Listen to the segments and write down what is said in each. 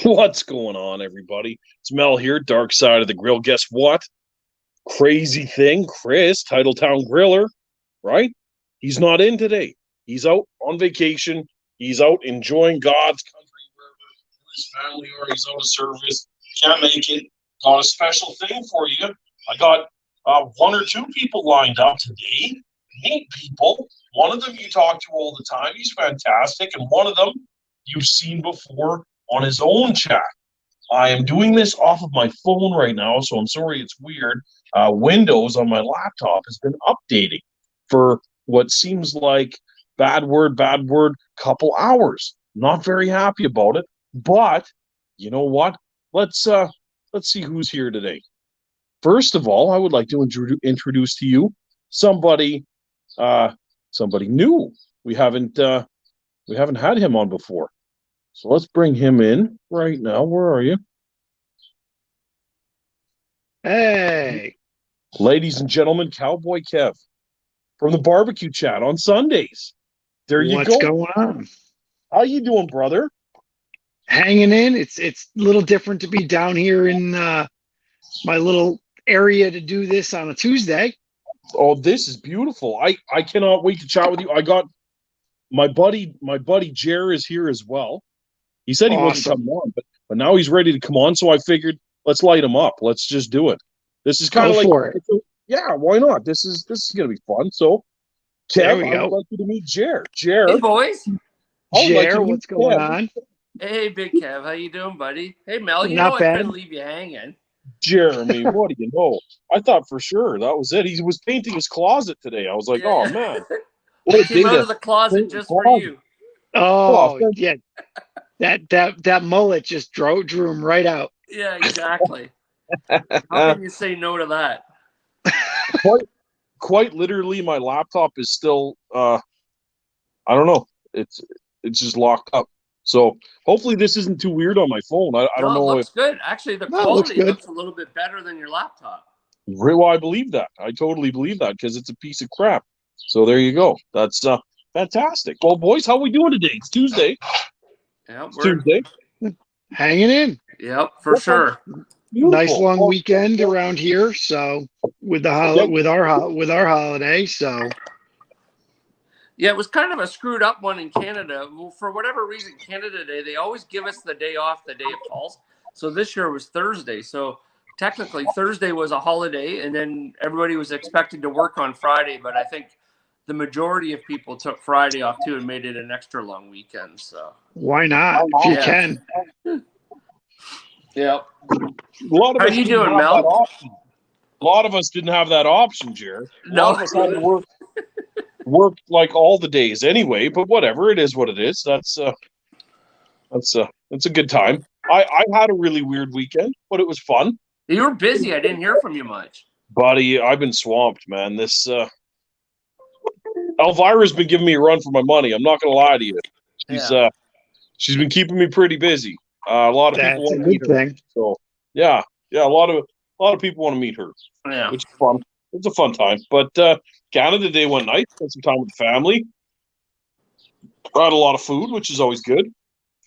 What's going on, everybody? It's Mel here, Dark Side of the Grill. Guess what? Crazy thing, Chris, Titletown Griller, right? He's not in today. He's out on vacation. He's out enjoying God's country wherever his family are. He's out of service. Can't make it. Got a special thing for you. I got one or two people lined up today. Neat people. One of them you talk to all the time. He's fantastic. And one of them you've seen before on his own chat. I am doing this off of my phone right now, so I'm sorry it's weird. Windows on my laptop has been updating for what seems like bad word, couple hours. Not very happy about it, but you know what? Let's see who's here today. First of all, I would like to introduce to you somebody new. We haven't had him on before. So let's bring him in right now. Where are you? Hey. Ladies and gentlemen, Cowboy Kev from the barbecue chat on Sundays. There you What's go. What's going on? How you doing, brother? Hanging in. It's a little different to be down here in my little area to do this on a Tuesday. Oh, this is beautiful. I cannot wait to chat with you. I got my buddy Jer is here as well. He said he wasn't coming on, but now he's ready to come on. So I figured let's light him up. Let's just do it. This is kind of like, yeah, why not? This is gonna be fun. So, Kev, I would like you to meet Jer. Jer, hey boys. Jer, what's going on? Hey, Big Kev, how you doing, buddy? Hey, Mel, you Not know bad. I couldn't leave you hanging. Jeremy, what do you know? I thought for sure that was it. He was painting his closet today. I was like, oh man, I came out of the closet just for you. Oh yeah. That mullet just drew him right out. Yeah, exactly. How can you say no to that? Quite literally, my laptop is still I don't know. It's just locked up. So hopefully this isn't too weird on my phone. I don't know. It looks good. Actually, the quality looks a little bit better than your laptop. Well, I believe that. I totally believe that because it's a piece of crap. So there you go. That's fantastic. Well, boys, how we doing today? It's Tuesday. Yeah, Tuesday. Hanging in. Yep, for sure. Beautiful. Nice long weekend around here. So with our holiday. So yeah, it was kind of a screwed up one in Canada. Well, for whatever reason, Canada Day, they always give us the day off the day it falls. So this year was Thursday. So technically Thursday was a holiday, and then everybody was expected to work on Friday. But I think the majority of people took Friday off too and made it an extra long weekend. So why not? If you can. Yeah. How you doing, Mel? A lot of us didn't have that option, Jared. A lot of us had to work like all the days anyway. But whatever, it is what it is. That's a good time. I had a really weird weekend, but it was fun. You were busy. I didn't hear from you much, buddy. I've been swamped, man. This Elvira's been giving me a run for my money. I'm not gonna lie to you. She's been keeping me pretty busy. A lot of people want to meet her. So yeah, a lot of people want to meet her. Yeah, which is fun. It's a fun time. But Canada Day one night, spent some time with the family. Got a lot of food, which is always good.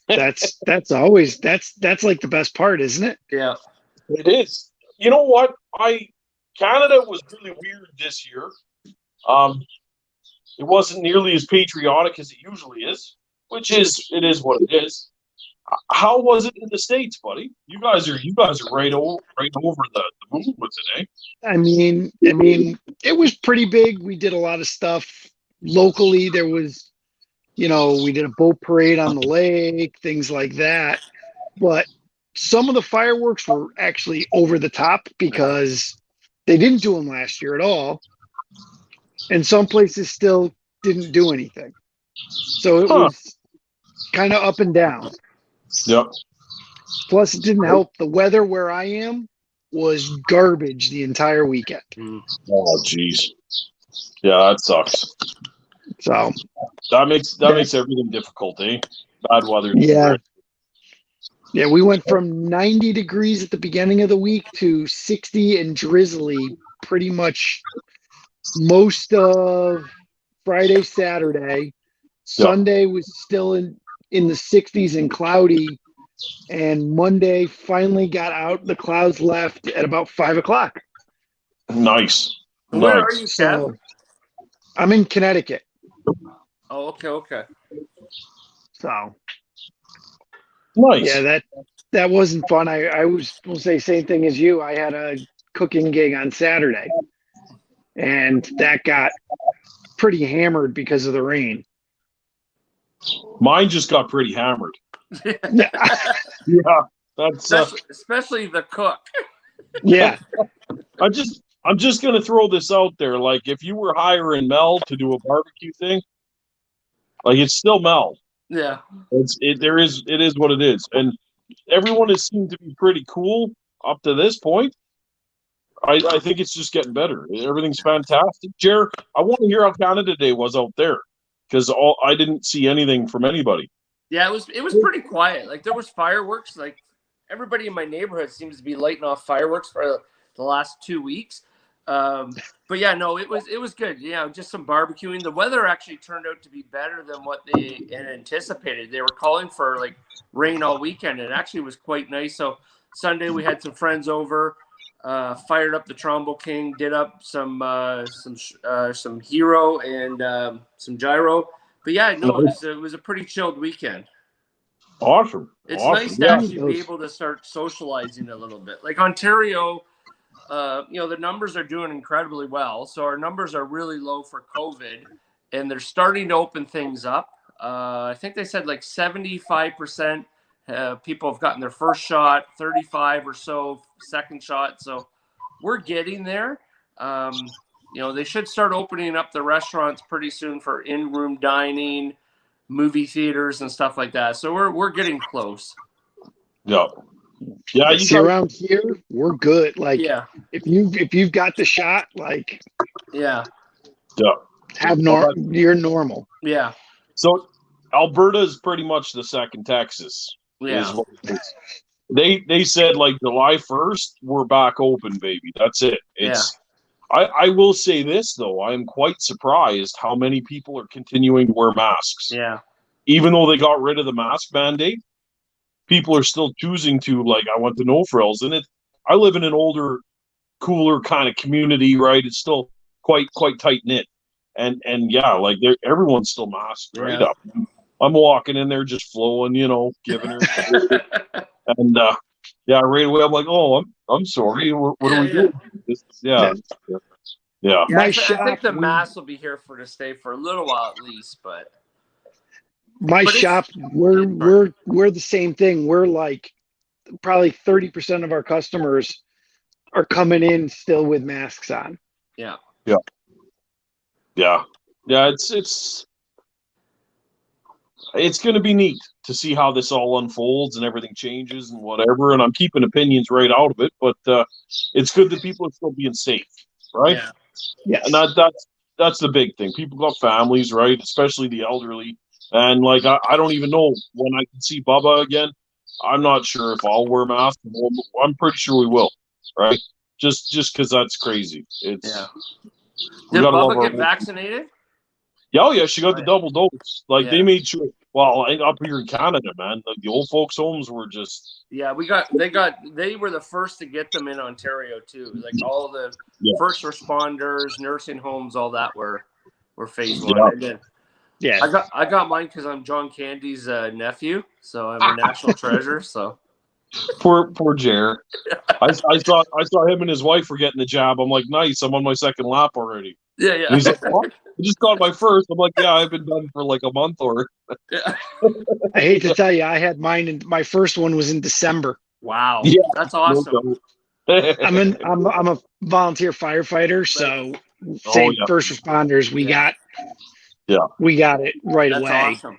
That's like the best part, isn't it? Yeah, it is. You know what? Canada was really weird this year. It wasn't nearly as patriotic as it usually is, it is what it is. How was it in the States, buddy? You guys are right over the moon with it, eh? I mean, it was pretty big. We did a lot of stuff locally. There was, we did a boat parade on the lake, things like that. But some of the fireworks were actually over the top because they didn't do them last year at all. And some places still didn't do anything. So it was kind of up and down. Yep. Plus, it didn't help. The weather where I am was garbage the entire weekend. Oh, jeez. Yeah, that sucks. So that makes everything difficult, eh? Bad weather. Yeah. Yeah, we went from 90 degrees at the beginning of the week to 60 and drizzly pretty much most of Friday, Saturday. Sunday was still in the 60s and cloudy and Monday finally got out. The clouds left at about 5 o'clock. Nice. Where are Nice. you, Kev? So I'm in Connecticut. Oh, okay. So Nice. yeah, that wasn't fun. I will say same thing as you. I had a cooking gig on Saturday, and that got pretty hammered because of the rain. Mine just got pretty hammered. Yeah. Yeah, that's. Especially the cook. Yeah. I'm just gonna throw this out there. Like, if you were hiring Mel to do a barbecue thing, like, it's still Mel. Yeah. It is what it is, and everyone has seemed to be pretty cool up to this point. I think it's just getting better. Everything's fantastic. Jer, I want to hear how Canada Day was out there, because I didn't see anything from anybody. Yeah, it was pretty quiet. Like, there was fireworks. Like, everybody in my neighborhood seems to be lighting off fireworks for the last 2 weeks. But yeah, no, it was good. Yeah, just some barbecuing. The weather actually turned out to be better than what they had anticipated. They were calling for like rain all weekend. It actually was quite nice. So Sunday we had some friends over, fired up the Trombo King, did up some hero and some gyro. But yeah, no, it was a pretty chilled weekend. Awesome. It's awesome. nice to actually be able to start socializing a little bit. Like Ontario, the numbers are doing incredibly well. So our numbers are really low for COVID, and they're starting to open things up. I think they said like 75% people have gotten their first shot, 35 or so second shot. So we're getting there. They should start opening up the restaurants pretty soon for in-room dining, movie theaters, and stuff like that. So we're getting close. Yeah. Yeah. You see, around here, we're good. Like, yeah, if you've got the shot, like, yeah, you're normal. Yeah. So Alberta is pretty much the second Texas. Yeah. They said like July 1st, we're back open, baby. That's it. I will say this though, I am quite surprised how many people are continuing to wear masks. Yeah. Even though they got rid of the mask mandate, people are still choosing to, like, I want the no frills. And I live in an older, cooler kind of community, right? It's still quite tight knit. And yeah, like everyone's still masked right up. I'm walking in there just flowing, giving her and right away I'm like, oh, I'm sorry. What are we doing? Yeah. I think the mask will be here to stay for a little while at least, but shop, we're the same thing. We're like probably 30% of our customers are coming in still with masks on. Yeah. It's going to be neat to see how this all unfolds and everything changes and whatever. And I'm keeping opinions right out of it, but it's good that people are still being safe, right? Yeah. And that's the big thing. People got families, right? Especially the elderly. And like, I don't even know when I can see Bubba again. I'm not sure if I'll wear a mask. I'm pretty sure we will, right? Just because that's crazy. Did Bubba get vaccinated? Yeah, she got the double dose. Like, they made sure. Well, up here in Canada, man, like the old folks' homes were just. Yeah, they were the first to get them in Ontario too. Like all the first responders, nursing homes, all that were phase one. Yeah, I got mine because I'm John Candy's nephew, so I'm a national treasure. So poor Jer. I saw him and his wife were getting the jab. I'm like, nice. I'm on my second lap already. Yeah. And he's like, what? I just got my first. I'm like, yeah, I've been done for like a month or. I hate to tell you, I had mine, and my first one was in December. Wow, that's awesome. I'm a volunteer firefighter, so first responders. We got it right That's away. Awesome.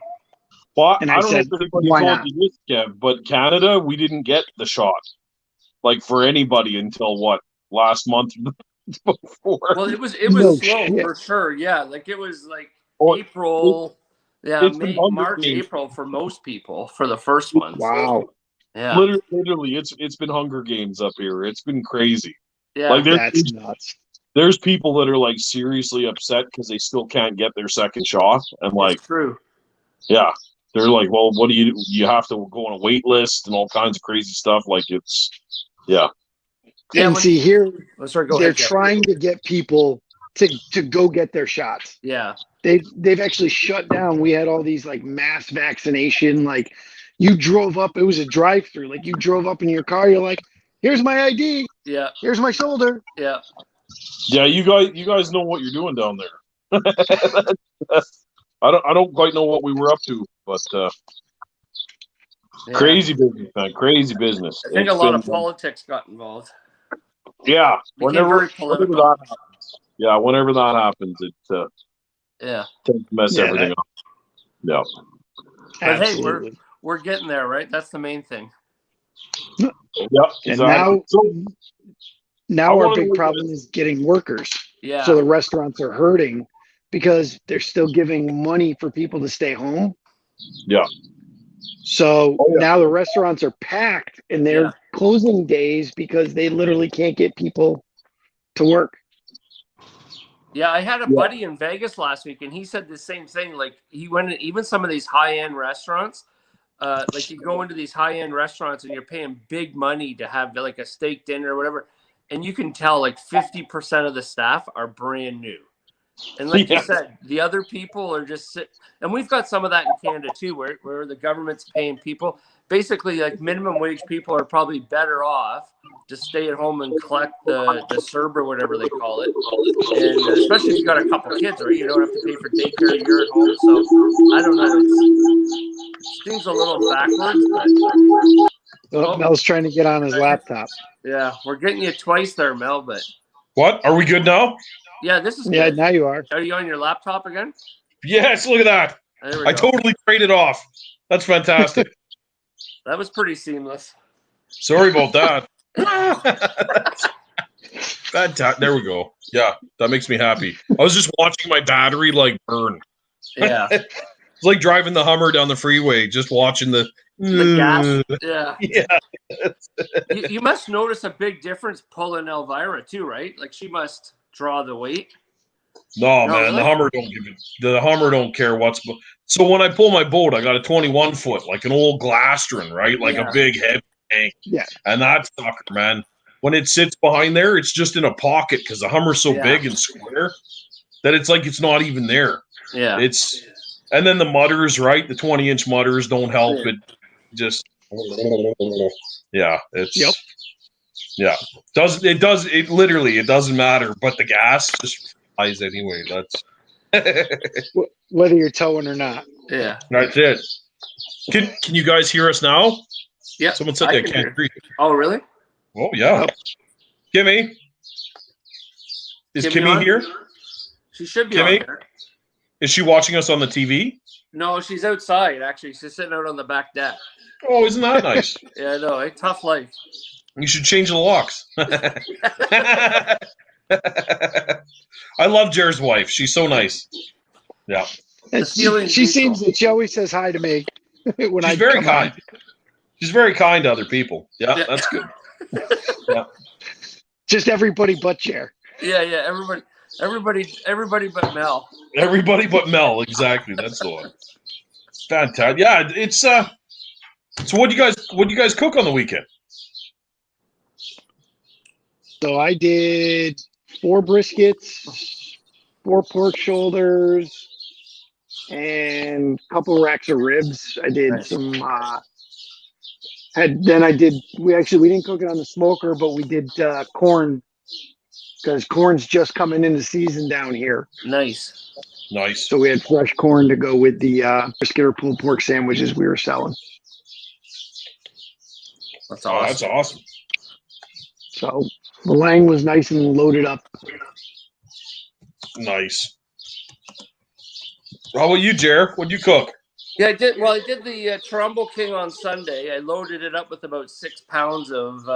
Well, and I don't know if anybody told you this, Kev, but Canada, we didn't get the shot, like for anybody until last month before. Well, it was slow for sure. Yeah, like it was like April. May, March, April for most people for the first one. Wow. So, yeah. Literally, it's been Hunger Games up here. It's been crazy. Yeah, like that's nuts. There's people that are like seriously upset because they still can't get their second shot, and like, it's true. Yeah, they're like, well, what do you have to go on a wait list and all kinds of crazy stuff. Like it's, yeah. And see here, go they're ahead, Jeff. trying to get people to go get their shots. Yeah. They've actually shut down. We had all these like mass vaccination, like you drove up, it was a drive-through. Like you drove up in your car, you're like, here's my ID. Yeah. Here's my shoulder. Yeah. Yeah, you guys know what you're doing down there. I don't quite know what we were up to, but crazy business, man. Crazy business. I think a lot of politics got involved. Yeah. Became very political. Whenever that happens, it tends to mess everything up. Yeah. But absolutely. Hey, we're getting there, right? That's the main thing. Yep. Exactly. And now our big problem is getting workers. Yeah. So the restaurants are hurting because they're still giving money for people to stay home. Yeah. So now the restaurants are packed and they're closing days because they literally can't get people to work. Yeah, I had a buddy in Vegas last week, and he said the same thing. Like he went in, even some of these high-end restaurants. Like you go into these high-end restaurants and you're paying big money to have like a steak dinner or whatever, and you can tell like 50% of the staff are brand new. And like you said, the other people are just and we've got some of that in Canada too, where the government's paying people. Basically, like minimum wage people are probably better off to stay at home and collect the CERB or whatever they call it. And especially if you got a couple kids, right? You don't have to pay for daycare, you're at home. So I don't know. It seems a little backwards, but Mel's trying to get on his laptop. Yeah, we're getting you twice there, Mel, but what? Are we good now? Yeah, this is good. Yeah, now you are. Are you on your laptop again? Yes, look at that. I totally traded off. That's fantastic. That was pretty seamless. Sorry about that. There we go. Yeah, that makes me happy. I was just watching my battery like burn. Yeah. It's like driving the Hummer down the freeway, just watching the gas. Yeah. Yeah. You must notice a big difference pulling Elvira too, right? Like she must draw the weight. No, man, really? The Hummer don't give it. The Hummer don't care what's. So when I pull my boat, I got a 21 foot, like an old Glastron, right? Like a big heavy tank. Yeah. And that sucker, man, when it sits behind there, it's just in a pocket because the Hummer's so big and square that it's like it's not even there. Yeah. And then the mudders, right? The 20-inch mudders don't help it. Just it literally doesn't matter, but the gas just flies anyway. That's whether you're towing or not. Yeah, that's it. Can you guys hear us now? Yeah, someone said they can't hear you. Oh, really? Oh yeah. Kimmy, is Kimmy here? She should be on there. Is she watching us on the TV? No, she's outside. Actually, she's sitting out on the back deck. Oh, isn't that nice? Yeah, I know. Tough life. You should change the locks. I love Jer's wife. She's so nice. Yeah. She seems that she always says hi to me when She's very kind. She's very kind to other people. Yeah. That's good. Yeah. Just everybody but Jer. Yeah. Everybody but Mel. Everybody but Mel. Exactly. That's the one. Fantastic. Yeah. It's so what do you guys cook on the weekend? So I did 4 briskets, 4 pork shoulders, and a couple racks of ribs. I did some. We didn't cook it on the smoker, but we did corn because corn's just coming into season down here. Nice. So we had fresh corn to go with the brisket or pulled pork sandwiches we were selling. That's awesome. That's awesome. So the lang was nice and loaded up. Nice. How about you, Jer? What'd you cook? Yeah, I did. Well, I did the Trumbull King on Sunday. I loaded it up with about 6 pounds of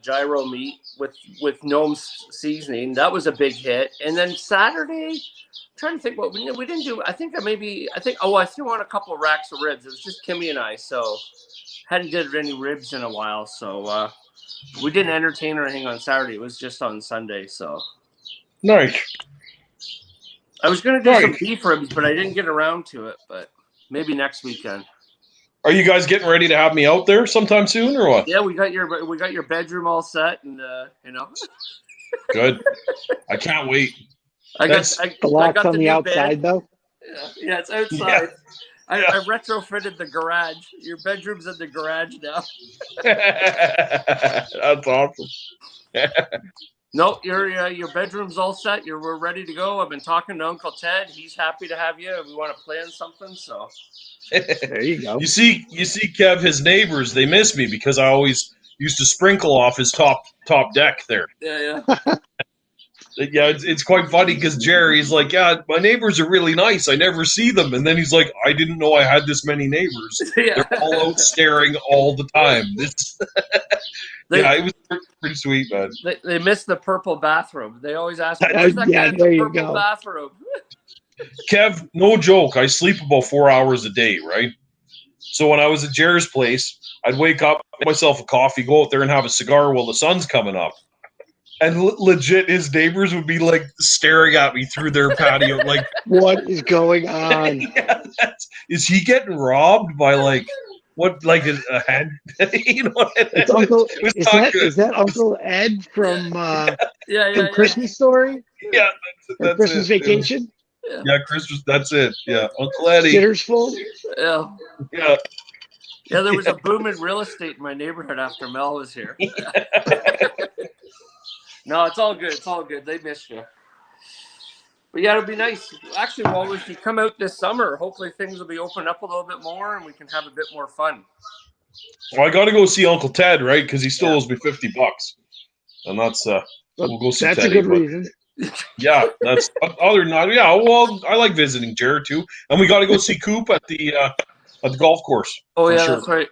gyro meat with gnome seasoning. That was a big hit. And then Saturday, I'm trying to think what we didn't do. I threw on a couple of racks of ribs. It was just Kimmy and I, so hadn't did any ribs in a while. So we didn't entertain or anything on Saturday. It was just on Sunday. So nice. I was going to do some beef ribs, but I didn't get around to it. But maybe next weekend. Are you guys getting ready to have me out there sometime soon, or what? Yeah, we got your bedroom all set, and you know. Good. I can't wait. I got The lock's on the new outside, bed. though. Yeah, it's outside. Yeah. I retrofitted the garage. Your bedroom's in the garage now. That's awesome. No, your bedroom's all set. We're ready to go. I've been talking to Uncle Ted. He's happy to have you. We want to plan something. So there you go. You see, Kev, his neighbors, they miss me because I always used to sprinkle off his top deck there. Yeah. Yeah, it's quite funny because Jerry's like, yeah, my neighbors are really nice. I never see them. And then he's like, I didn't know I had this many neighbors. Yeah. They're all out staring all the time. It was pretty sweet, man. They miss the purple bathroom. They always ask me, where's that guy in there the you purple go. bathroom? Kev, no joke. I sleep about 4 hours a day, right? So when I was at Jerry's place, I'd wake up, make myself a coffee, go out there and have a cigar while the sun's coming up. And legit, his neighbors would be like staring at me through their patio, like, what is going on? Yeah, is he getting robbed by like a hand? You know, It's Uncle. Is that Uncle Ed from from Christmas Story? Yeah, that's Christmas it. Vacation. Yeah, Christmas. That's it. Yeah, Uncle Eddie. Sitter's full. Yeah. Yeah. Yeah, there was a boom in real estate in my neighborhood after Mel was here. No, it's all good. It's all good. They missed you. But yeah, it'll be nice. Actually, well, if you come out this summer, hopefully things will be opened up a little bit more and we can have a bit more fun. Well, I got to go see Uncle Ted, right? Because he still owes me $50, and that's we'll go see That's Teddy, a good reason. Yeah, that's other than that. Yeah, well, I like visiting Jared too, and we got to go see Coop at the golf course. Oh yeah, sure. That's right.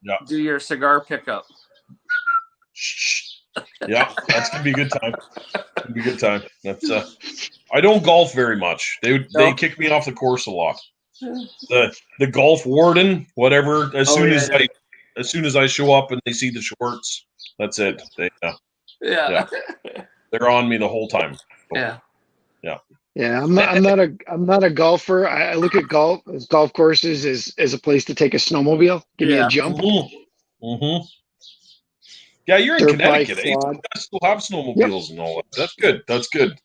Yeah, do your cigar pickup. Shh. Yeah, that's gonna be a good time. It'll be a good time. That's I don't golf very much. They kick me off the course a lot. The golf warden, whatever. As soon as I show up and they see the shorts, that's it. They're on me the whole time. Yeah. I'm not a golfer. I look at golf courses as a place to take a snowmobile, give me a jump. Mm-hmm. Yeah, you're in Dirt Connecticut. bike, You still have snowmobiles and all that. That's good. That's good.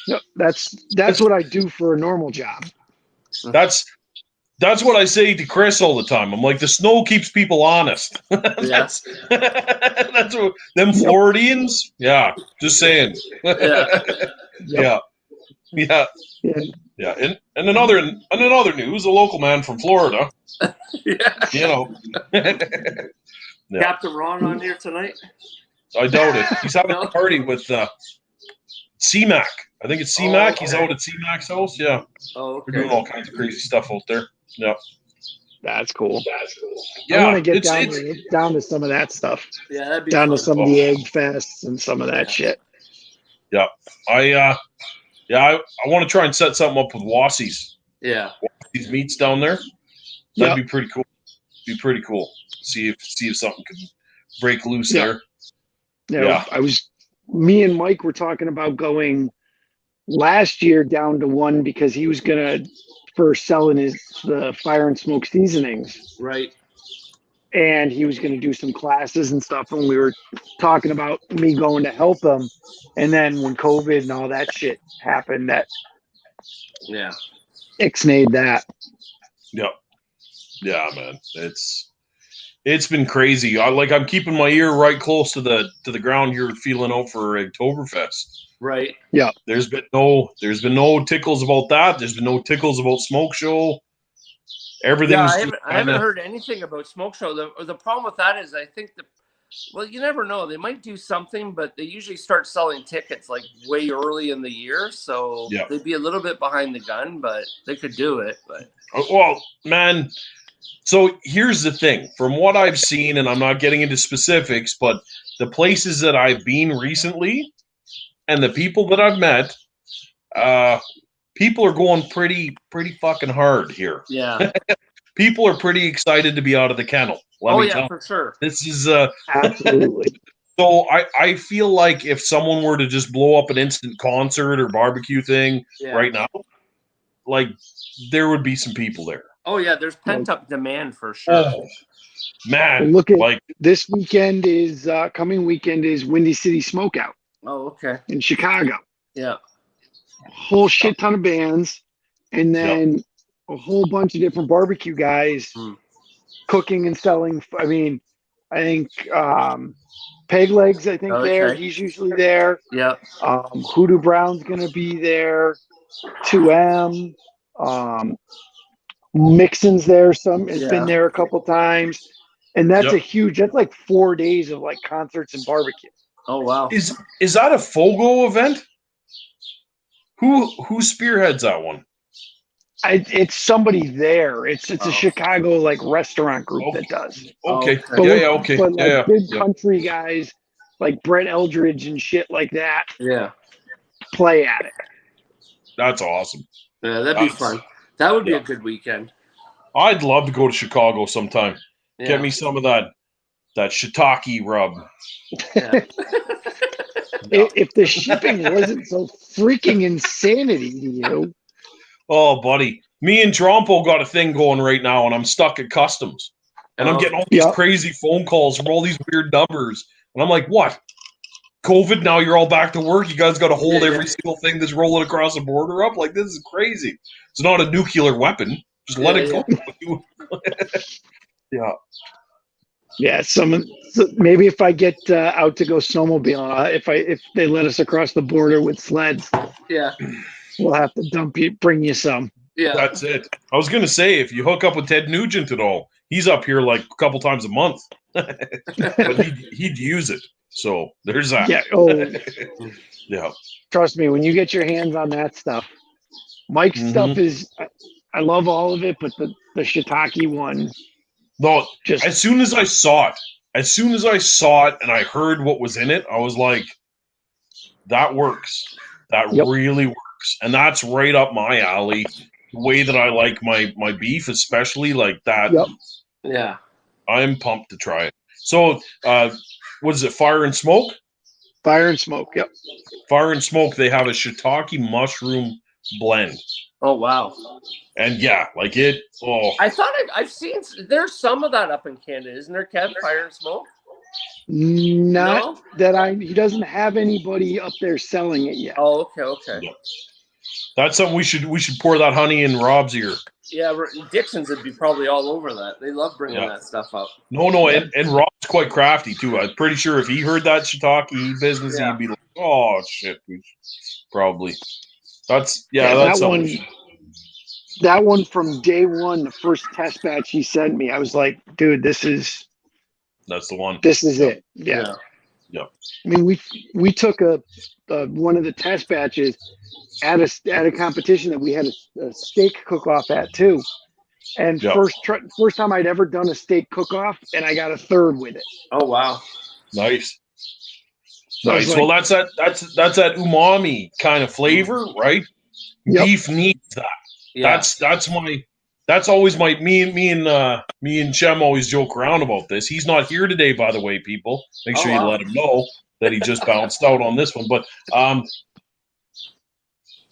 Yep, that's what I do for a normal job. That's what I say to Chris all the time. I'm like, the snow keeps people honest. That's what them Floridians. Yeah, just saying. Yeah. And another news, a local man from Florida. You know. Yeah. Captain Ron on here tonight? I doubt it. He's having a party with CMAC. I think it's CMAC. Okay. He's out at CMAC's house. Yeah. Oh, okay. We're doing all kinds of crazy stuff out there. Yeah. That's cool. Yeah, I want to get down to some of that stuff. Yeah, that'd be down fun. to some of the egg fests and some of that shit. Yeah. I want to try and set something up with Wassie's. Yeah. Wassie's meats down there. That'd be pretty cool. Be cool. See if something could break loose there. Yeah. Me and Mike were talking about going last year down to one because he was gonna first selling the fire and smoke seasonings. Right. And he was gonna do some classes and stuff, and we were talking about me going to help him. And then when COVID and all that shit happened, that ixnayed that. Yep. Yeah, man. It's been crazy. I'm keeping my ear right close to the ground here, feeling out for Oktoberfest. Right. Yeah. There's been no tickles about that. There's been no tickles about Smoke Show. Everything's. Yeah, I haven't heard anything about Smoke Show. The problem with that is I think you never know. They might do something, but they usually start selling tickets like way early in the year, so they'd be a little bit behind the gun, but they could do it. But well, man. So here's the thing. From what I've seen, and I'm not getting into specifics, but the places that I've been recently and the people that I've met, people are going pretty fucking hard here. Yeah. People are pretty excited to be out of the kennel. Let me tell you. For sure. This is absolutely. So I feel like if someone were to just blow up an instant concert or barbecue thing right now, like there would be some people there. Oh yeah, there's pent Like, up demand for sure. Oh well, man, look at like this weekend is coming weekend is Windy City Smokeout Oh, okay. in Chicago. Yeah. Whole shit ton of bands, and yeah, then a whole bunch of different barbecue guys Mm. cooking and selling. I mean, I think Peg Legs, I think there. Okay. He's usually there. Yeah. Hoodoo Brown's gonna be there. 2M. Mixon's there. Some has been Yeah. there a couple times, and that's yep. a huge. That's like 4 days of like concerts and barbecue. Oh wow. Is that a Fogo event? Who spearheads that one? It's somebody there. It's a Oh. Chicago like restaurant group Oh, that does. okay. Okay. Yeah, okay. But like Yeah, big yeah. country guys like Brett Eldridge and shit like that Yeah. play at it. That's awesome. Yeah, that'd be That's- fun. That would be yeah. a good weekend. I'd love to go to Chicago sometime. Yeah. Get me some of that shiitake rub. Yeah. Yeah. If the shipping wasn't so freaking insanity to you, Oh, buddy. Me and Trompo got a thing going right now, and I'm stuck at customs. And I'm Oh. getting all these Yep. crazy phone calls from all these weird numbers. And I'm like, what? COVID, now you're all back to work. You guys got to hold Yeah, every single thing that's rolling across the border up? Like, this is crazy. It's not a nuclear weapon. Just let it go. Yeah. yeah, so maybe if I get out to go snowmobiling, if they let us across the border with sleds, Yeah. we'll have to bring you some. Yeah. That's it. I was going to say, if you hook up with Ted Nugent at all, he's up here like a couple times a month. But he'd use it. So there's that. Yeah. Oh, Yeah. trust me, when you get your hands on that stuff, Mike's stuff is. I love all of it, but the shiitake one, No, just as soon as I saw it and I heard what was in it, I was like, that works. That Yep. really works. And that's right up my alley. The way that I like my beef, especially like that. Yep. Yeah. I'm pumped to try it. So, what is it? Fire and Smoke? fire and smoke. Yep. Fire and Smoke, they have a shiitake mushroom blend. Oh wow. And yeah, like it. Oh, I thought I've seen there's some of that up in Canada, isn't there, Kev? Fire and Smoke? Not that he doesn't have anybody up there selling it yet. Oh, okay. yeah. That's something we should pour that honey in Rob's ear. Yeah, Dixon's would be probably all over that. They love bringing that stuff up. No, and Rob's quite crafty too. I'm pretty sure if he heard that shiitake business, he'd be like, "Oh shit, we probably." That's that's that something. That one from day one, the first test batch he sent me, I was like, dude, That's the one. this is it. Yeah. Yep. I mean, we took one of the test batches at a competition that we had a steak cook off at too, and first time I'd ever done a steak cook off, and I got a third with it. Oh wow, nice. Like, well, that's that umami kind of flavor, right? Yep. Beef needs that. Yeah. That's always me and Shem always joke around about this. He's not here today, by the way, people. Make sure you let him know that he just bounced out on this one. But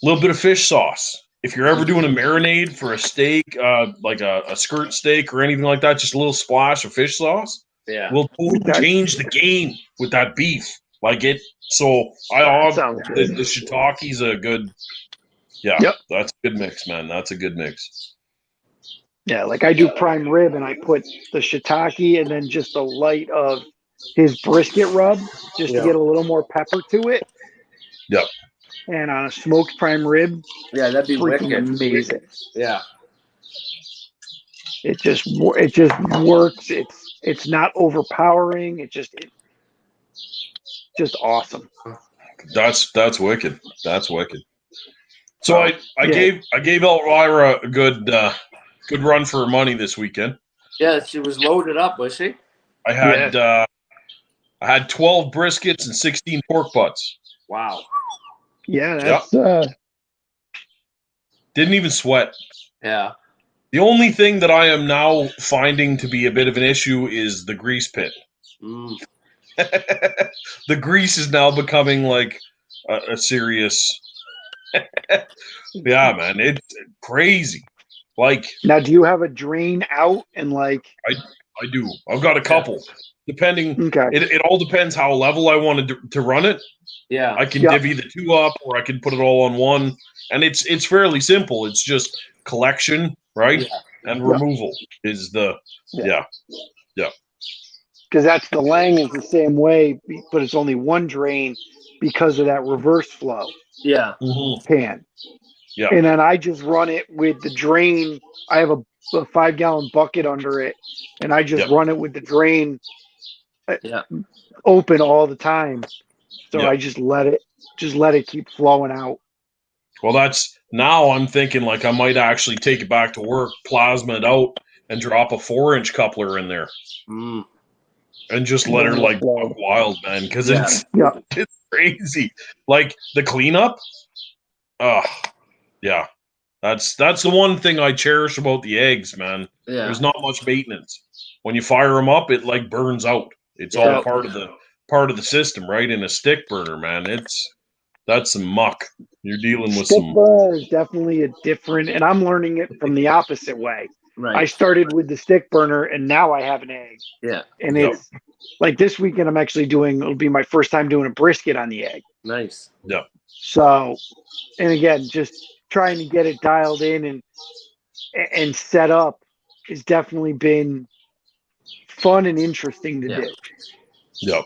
little bit of fish sauce. If you're ever doing a marinade for a steak, like a skirt steak or anything like that, just a little splash of fish sauce. Yeah, will totally change the game with that beef. Like it. So the shiitake's a good. Yeah, that's a good mix, man. That's a good mix. Yeah, like I do prime rib and I put the shiitake and then just a light of his brisket rub just to get a little more pepper to it. Yep. And on a smoked prime rib, that'd be freaking wicked. amazing. Yeah. It just works. It's not overpowering. It's just awesome. That's wicked. That's wicked. So I gave Elvira a good run for her money this weekend. Yeah, she was loaded up, was she? I had 12 briskets and 16 pork butts. Wow. Yeah, that's didn't even sweat. Yeah. The only thing that I am now finding to be a bit of an issue is the grease pit. Mm. The grease is now becoming like a serious. Yeah, man, it's crazy. Like, Now, do you have a drain out and like? I do. I've got a couple. Depending, Okay. it all depends how level I want to run it. Yeah. I can Yep. divvy the two up, or I can put it all on one, and it's fairly simple. It's just collection, right, and Yep. removal is the yeah. Because that's the Lang is the same way, but it's only one drain because of that reverse flow Yeah. pan. Yeah. And then I just run it with the drain. I have a 5-gallon bucket under it, and I just run it with the drain open all the time. So I just let it keep flowing out. Well, that's now I'm thinking like I might actually take it back to work, plasma it out, and drop a 4-inch coupler in there, and just let her like buck wild, man, because it's crazy. Like the cleanup, yeah. That's the one thing I cherish about the eggs, man. Yeah. There's not much maintenance. When you fire them up, it like burns out. It's all part of the system, right? In a stick burner, man, that's some muck. You're dealing with stick some. burner is definitely a different, and I'm learning it from the opposite way. Right. I started with the stick burner, and now I have an egg. Yeah. And it's like this weekend, I'm actually it'll be my first time doing a brisket on the egg. Nice. Yeah. So, and again, just trying to get it dialed in and set up has definitely been fun and interesting to do. Yep.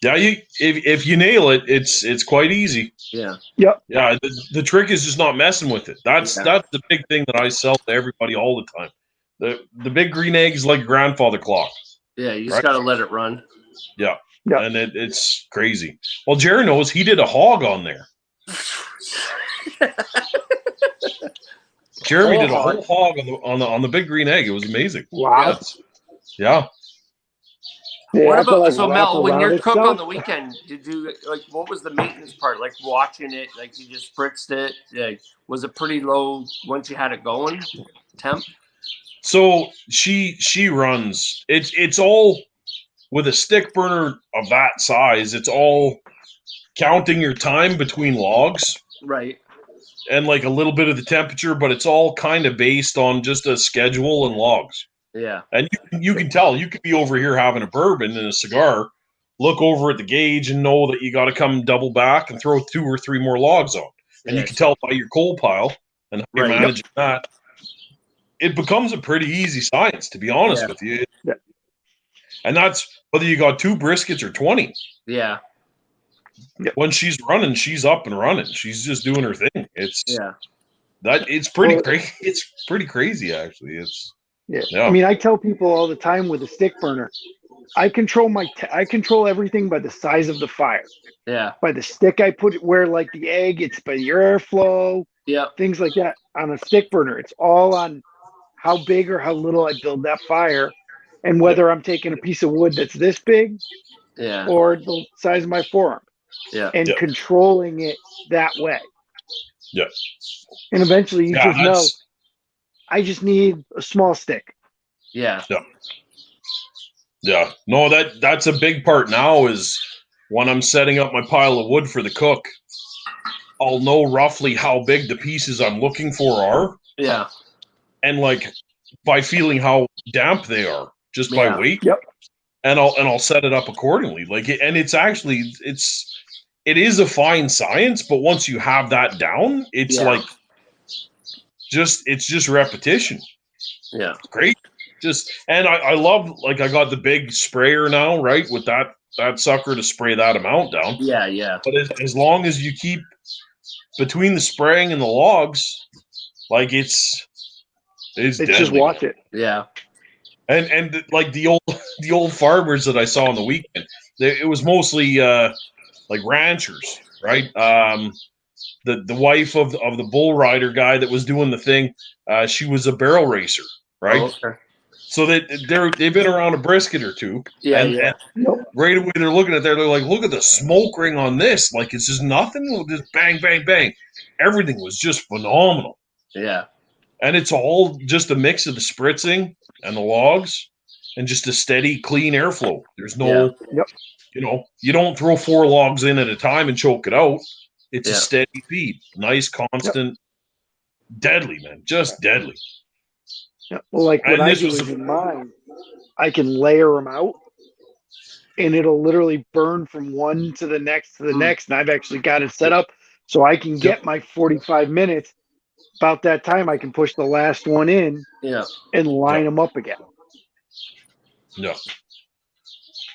Yeah, if you nail it, it's quite easy. Yeah. Yep. Yeah, the trick is just not messing with it. That's the big thing that I sell to everybody all the time. The big green egg is like a grandfather clock. Yeah, you just gotta let it run. Yeah. And it's crazy. Well, Jerry knows he did a hog on there. Jeremy did a whole hog on the big green egg. It was amazing. Wow. Yeah. What about Mel? When you're cooking on the weekend, did you what was the maintenance part? Like watching it, like you just spritzed it. Like, was it pretty low once you had it going? Temp. So she runs. It's all with a stick burner of that size. It's all counting your time between logs, right? And like a little bit of the temperature, but it's all kind of based on just a schedule and logs. Yeah. And you can tell, you could be over here having a bourbon and a cigar, look over at the gauge and know that you got to come double back and throw 2 or 3 more logs on. And you can tell by your coal pile and how you're managing that. It becomes a pretty easy science, to be honest with you. Yeah. And that's whether you got 2 briskets or 20. Yeah. When she's running, she's up and running. She's just doing her thing. It's pretty crazy. It's pretty crazy, actually. I mean, I tell people all the time with a stick burner, I control everything by the size of the fire. Yeah. By the stick I put it where, like the egg, it's by your airflow. Yeah. Things like that. On a stick burner, it's all on how big or how little I build that fire, and whether I'm taking a piece of wood that's this big, or the size of my forearm. Yeah. And controlling it that way. Yeah. And eventually you just know, I just need a small stick. Yeah. Yeah. Yeah. No, that's a big part now is when I'm setting up my pile of wood for the cook, I'll know roughly how big the pieces I'm looking for are. Yeah. And like by feeling how damp they are just by weight. Yep. And I'll set it up accordingly. It is a fine science, but once you have that down, it's just repetition. Yeah. Great. And I love, like, I got the big sprayer now, right? With that sucker to spray that amount down. Yeah. Yeah. But as long as you keep between the spraying and the logs, like it's just watch it. Yeah. And like the old farmers that I saw on the weekend, it was mostly like ranchers, right? The wife of the bull rider guy that was doing the thing, she was a barrel racer, right? Oh, okay. So they've been around a brisket or two. Yeah, and right away they're looking at there, they're like, look at the smoke ring on this. Like, it's just nothing. Just bang, bang, bang. Everything was just phenomenal. Yeah. And it's all just a mix of the spritzing and the logs and just a steady, clean airflow. There's no, you don't throw 4 logs in at a time and choke it out. It's a steady feed, nice, constant. deadly, man, just deadly. Yeah. Well, like what And I this do was is in mine, I can layer them out, and it'll literally burn from one to the next to the next. And I've actually got it set up so I can get my 45 minutes. About that time, I can push the last one in Yeah. and line them up again. no.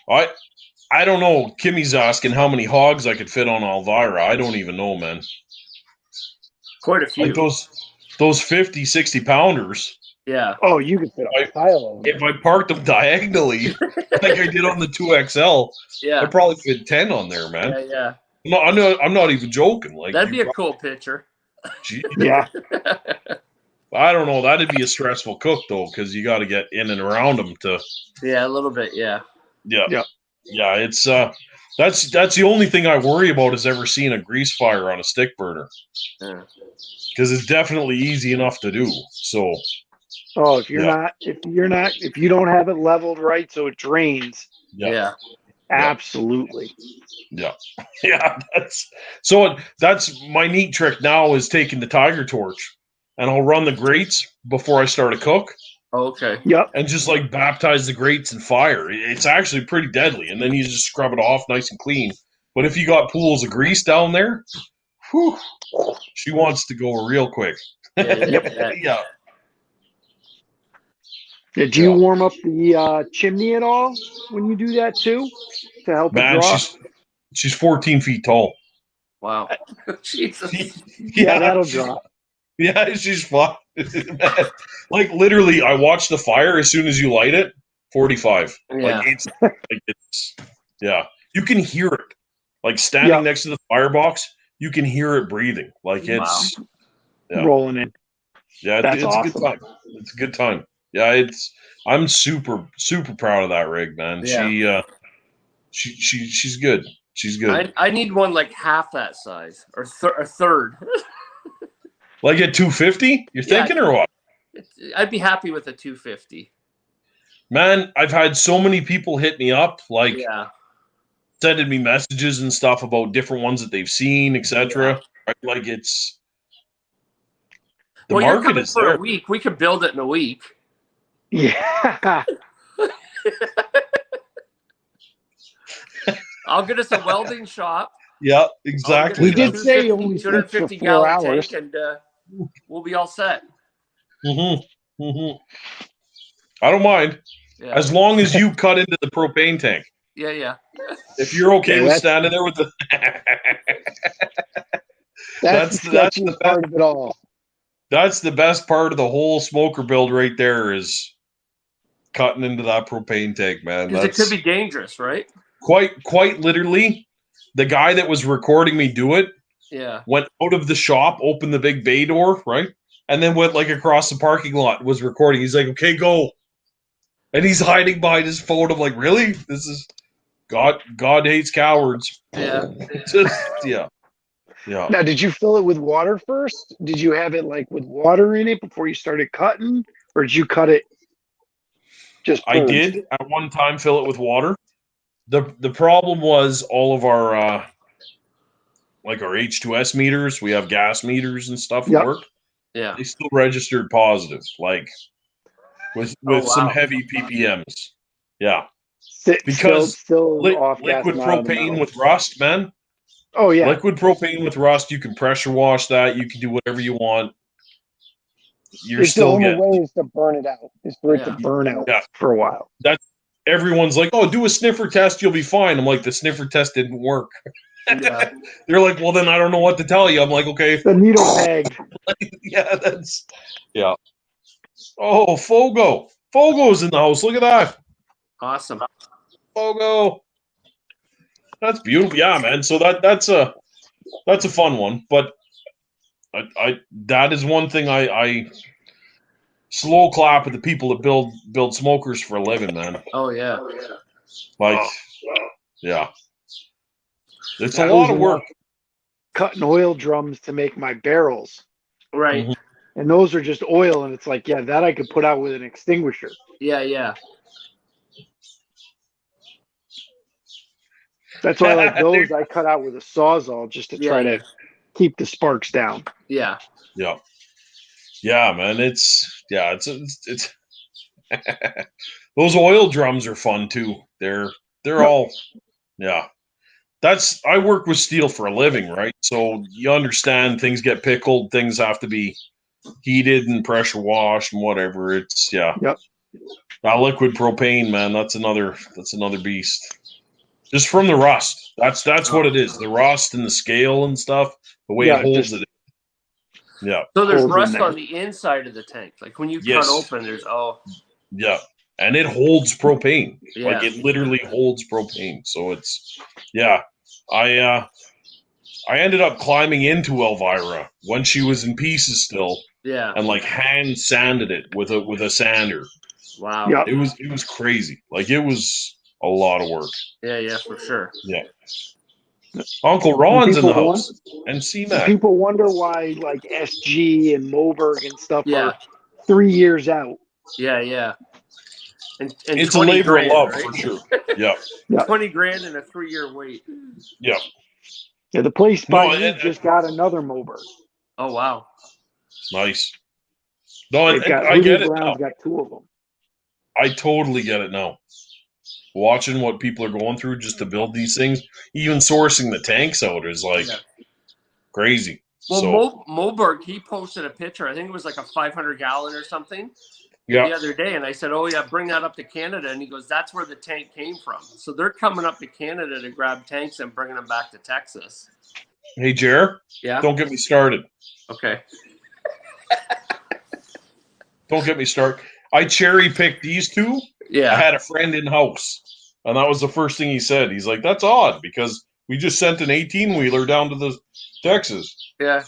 I don't know. Kimmy's asking how many hogs I could fit on Elvira. I don't even know, man. Quite a few. Like those 50, 60 pounders. Yeah. Oh, you can fit a pile of them. If I parked them diagonally, like I did on the 2XL, Yeah. I'd probably fit 10 on there, man. Yeah. No, I'm not even joking. Like That'd be a cool picture. Yeah. I don't know. That'd be a stressful cook though, because you got to get in and around them to. Yeah, a little bit. Yeah. Yeah. It's that's the only thing I worry about is ever seeing a grease fire on a stick burner. Yeah. Because it's definitely easy enough to do. So. Oh, if you don't have it leveled right so it drains. Yeah. Absolutely. Yeah. That's my neat trick now is taking the Tiger torch and I'll run the grates before I start a cook. Okay. Yep. And just like baptize the grates in fire. It's actually pretty deadly. And then you just scrub it off nice and clean. But if you got pools of grease down there, whew, she wants to go real quick. Yeah. Did you warm up the chimney at all when you do that too to help it drop? She's 14 feet tall. Wow. Jesus. Yeah, that'll drop. Yeah, she's fine. Like literally, I watch the fire as soon as you light it. 45. Yeah. It's you can hear it. Like standing next to the firebox, you can hear it breathing. Like it's rolling in. Yeah, it's awesome. A good time. It's a good time. Yeah, I'm super, super proud of that rig, man. Yeah. She's good. She's good. I need one like half that size or a third. Like at 250? You're thinking or what? I'd be happy with a 250. Man, I've had so many people hit me up, like sending me messages and stuff about different ones that they've seen, etc. Yeah. Like it's the market is there. A week. We could build it in a week. Yeah. I'll get us a welding shop. Yeah, exactly. We did say only 250 gallon tank, and we'll be all set. Mm-hmm. Mm-hmm. I don't mind as long as you cut into the propane tank. Yeah. If you're okay with standing there with the that's the part of it all. That's the best part of the whole smoker build right there is cutting into that propane tank, man. Because it could be dangerous, right? Quite literally, the guy that was recording me do it went out of the shop, opened the big bay door, right? And then went like across the parking lot, was recording. He's like, okay, go. And he's hiding behind his phone. I'm like, really? This is God hates cowards. Yeah. Yeah. Now, did you fill it with water first? Did you have it like with water in it before you started cutting? Or did you cut it just purged? I did at one time fill it with water. The problem was all of our like our H2S meters, we have gas meters and stuff at work. Yeah. They still registered positive, like with some heavy ppms. Yeah. Because still liquid propane with rust, man. Oh yeah. Liquid propane with rust, you can pressure wash that, you can do whatever you want. It's the only way is to burn it out. Is for it to burn out for a while. That's everyone's like, oh, do a sniffer test, you'll be fine. I'm like, the sniffer test didn't work. Yeah. They're like, well, then I don't know what to tell you. I'm like, okay. The needle pegged. Yeah. Oh, Fogo's in the house. Look at that. Awesome. Fogo. That's beautiful. Yeah, man. So that's a fun one. But I that is one thing I slow clap at the people that build smokers for a living, man. Oh yeah. Like yeah. It's a lot of work. Cutting oil drums to make my barrels. Right. Mm-hmm. And those are just oil, and it's like, that I could put out with an extinguisher. Yeah. That's why I like those. I cut out with a Sawzall just to try to keep the sparks down. Yeah. Yeah. Yeah, man. It's those oil drums are fun too. They're all yeah. I work with steel for a living, right? So you understand things get pickled, things have to be heated and pressure washed and whatever. It's yeah. Yep. Now liquid propane, man, that's another beast. Just from the rust. That's what it is. The rust and the scale and stuff, the way it Yeah, holds just it. Yeah. So there's Holes in rust there. on the inside of the tank. Like when you Yes. cut open, there's Yeah. And it holds propane. Yeah. Like it literally holds propane. So it's yeah. I ended up climbing into Elvira when she was in pieces still yeah. and like hand sanded it with a sander. Wow. Yeah. It was crazy. Like it was a lot of work. Yeah, for sure. Yeah. Uncle Ron's in the people house and C-Mac. People wonder why like SG and Moberg and stuff Yeah. are 3 years out. Yeah. And It's a 20 labor grand, of love right? for sure. Yeah. Yeah. 20 grand and a 3-year wait. Yeah. Yeah, the place by No, me just got another Moberg. Oh wow. Nice. No, They've got I get it now. Brown's got 2 of them. I totally get it now. Watching what people are going through just to build these things, even sourcing the tanks out is like crazy. Well, So Moberg, he posted a picture. I think it was like a 500 gallon or something the other day. And I said, oh, yeah, bring that up to Canada. And he goes, that's where the tank came from. So they're coming up to Canada to grab tanks and bringing them back to Texas. hey, Jer, don't get me started. Okay. Don't get me started. I cherry picked these two. Yeah. I had a friend in house, and that was the first thing he said. He's like, "That's odd because we just sent an 18-wheeler down to the Texas." Yeah.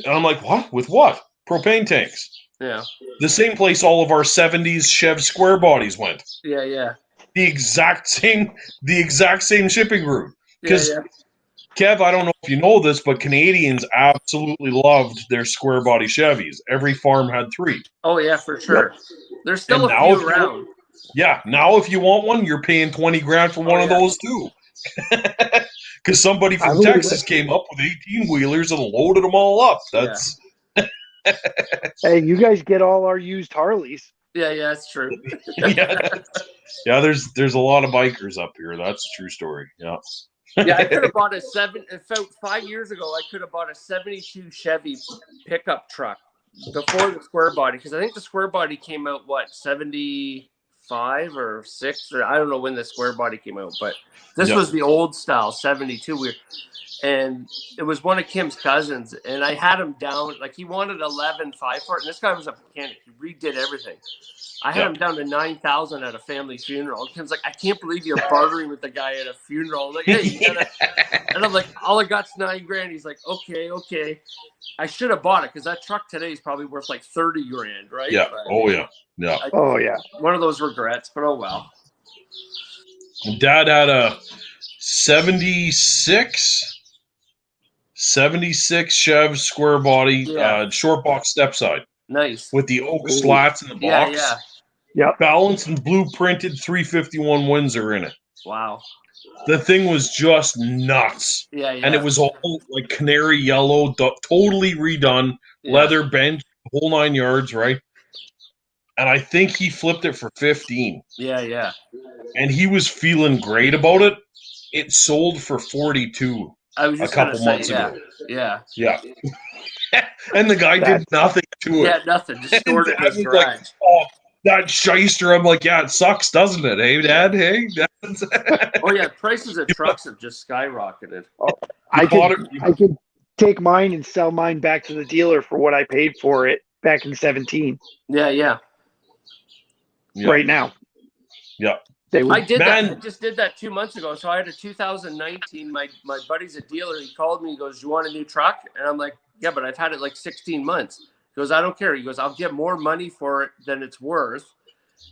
And I'm like, "What? With what? Propane tanks?" Yeah. The same place all of our 70s Chev square bodies went. Yeah. The exact same shipping route. Because Kev, I don't know if you know this, but Canadians absolutely loved their square body Chevys. Every farm had 3. Oh yeah, for sure. Yep. There's still And a now few around. Yeah, now if you want one, you're paying 20 grand for one of those too. Because somebody from Texas came up with 18-wheelers and loaded them all up. That's Hey, you guys get all our used Harleys. Yeah, that's true. yeah. There's a lot of bikers up here. That's a true story. Yeah. Yeah, I could have bought about 5 years ago, I could have bought a 72 Chevy pickup truck before the square body, because I think the square body came out, 75 or 6, or I don't know when the square body came out, but this was the old style 72. And it was one of Kim's cousins, and I had him down, like he wanted 11.5 for it, and this guy was a mechanic. He redid everything. I had him down to 9,000 at a family funeral. Kim's like, I can't believe you're bartering with the guy at a funeral. I'm like, hey, you gotta... And I'm like, all I got's 9 grand. He's like, okay. I should have bought it because that truck today is probably worth like 30 grand, right? Yeah. But one of those regrets, but oh well. Dad had a 76 Chev square body short box step side. Nice. With the oak slats in the box. Yeah. Balanced and blueprinted 351 Windsor in it. Wow. The thing was just nuts. Yeah. And it was all like canary yellow, totally redone, leather bench, whole 9 yards, right? And I think he flipped it for 15. Yeah. And he was feeling great about it. It sold for 42 a couple months ago. Yeah. And the guy did nothing to it. Yeah, nothing. Just stored it in his garage. Like, oh, that shyster. I'm like, yeah, it sucks, doesn't it? Hey, Dad? Hey? Oh, yeah. Prices of trucks have just skyrocketed. I could take mine and sell mine back to the dealer for what I paid for it back in 17. Yeah. Right now. Yeah. I did that. I just did that 2 months ago. So I had a 2019. My buddy's a dealer. He called me. He goes, "You want a new truck?" And I'm like, "Yeah, but I've had it like 16 months." He goes, "I don't care." He goes, "I'll get more money for it than it's worth."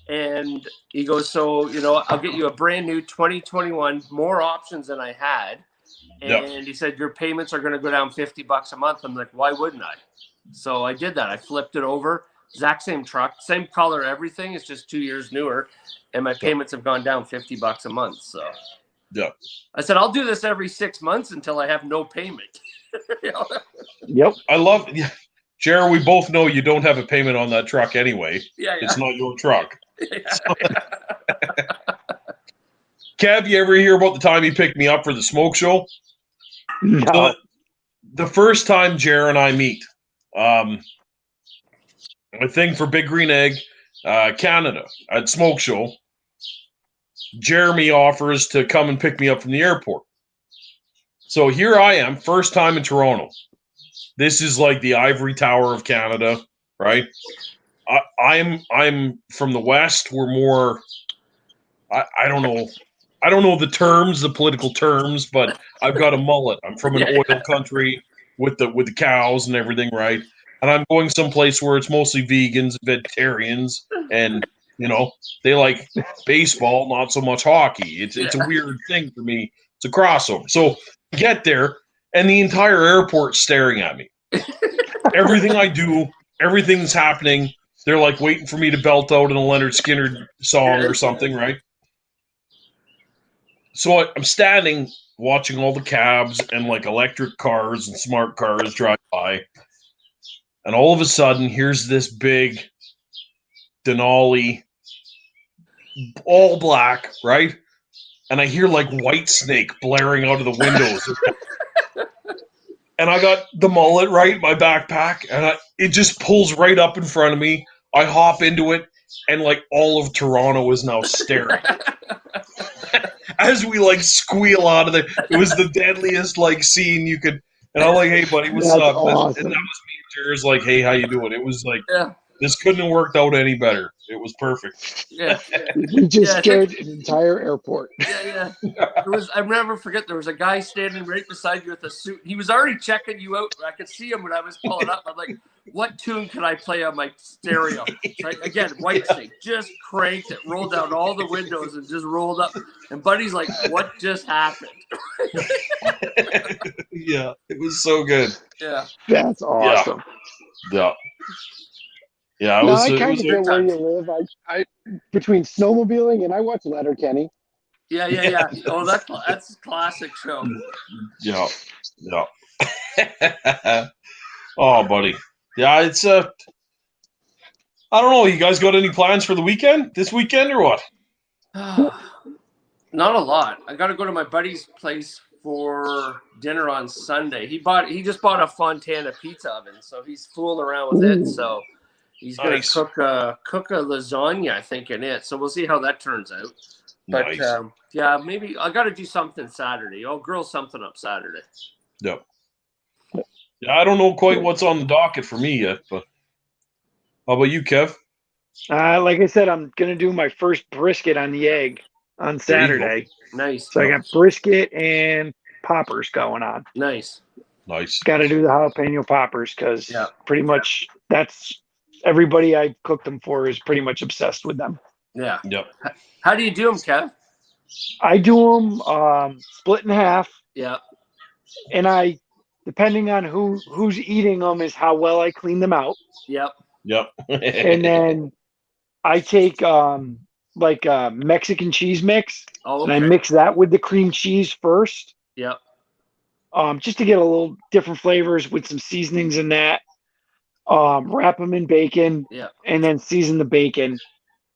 And he goes, "So, I'll get you a brand new 2021, more options than I had." And he said, "Your payments are going to go down $50 a month." I'm like, "Why wouldn't I?" So I did that. I flipped it over. Exact same truck, same color, everything. It's just 2 years newer. And my payments have gone down $50 a month. So I said, I'll do this every 6 months until I have no payment. Yep. I love Jared, we both know you don't have a payment on that truck anyway. Yeah, It's not your truck. yeah. Kev, you ever hear about the time he picked me up for the smoke show? No. So the first time Jared and I meet, I think for Big Green Egg, Canada at smoke show, Jeremy offers to come and pick me up from the airport. So here I am, first time in Toronto. This is like the ivory tower of Canada, right? I'm from the West. We're more. I don't know. I don't know the terms, the political terms, but I've got a mullet. I'm from an oil country with the cows and everything, right? And I'm going someplace where it's mostly vegans, vegetarians, and they like baseball, not so much hockey. It's a weird thing for me. It's a crossover. So I get there, and the entire airport's staring at me. Everything I do, everything's happening. They're like waiting for me to belt out in a Leonard Skinner song or something, right? So I'm standing watching all the cabs and like electric cars and smart cars drive by. And all of a sudden, here's this big Denali, all black, right? And I hear like White Snake blaring out of the windows. And I got the mullet, right, my backpack, and it just pulls right up in front of me. I hop into it, and like all of Toronto is now staring. As we like squeal out of there. It was the deadliest like scene you could. And I'm like, "Hey, buddy, what's up?" Awesome. And that was me and Jared's like, "Hey, how you doing?" It was like, Yeah. this couldn't have worked out any better. It was perfect. Yeah. We just scared an entire airport. Yeah. I'll never forget, there was a guy standing right beside you with a suit. He was already checking you out. I could see him when I was pulling up. I'm like, what tune can I play on my stereo? So again, White Snake, just cranked it, rolled down all the windows and just rolled up. And Buddy's like, what just happened? Yeah, it was so good. Yeah. That's awesome. Yeah. Yeah, No, I kind of get where you live. I between snowmobiling and I watch Letterkenny. Yeah. Oh, that's a classic show. Yeah. Oh, buddy. Yeah, it's I don't know. You guys got any plans for the weekend? This weekend or what? Not a lot. I got to go to my buddy's place for dinner on Sunday. He just bought a Fontana pizza oven, so he's fooling around with it. So he's going to cook a lasagna, I think, in it. So we'll see how that turns out. But yeah, maybe I got to do something Saturday. I'll grill something up Saturday. Yep. Yeah, I don't know quite what's on the docket for me yet, but how about you, Kev? Like I said, I'm gonna do my first brisket on the egg on Saturday. Nice. So I got brisket and poppers going on. Nice. Got to do the jalapeno poppers because pretty much that's everybody I cooked them for is pretty much obsessed with them. Yeah. Yep. How do you do them, Kev? I do them split in half. Yeah. And depending on who's eating them is how well I clean them out. Yep. And then I take like a Mexican cheese mix, and I mix that with the cream cheese first. Yep. Just to get a little different flavors with some seasonings in that. Wrap them in bacon. Yeah. And then season the bacon.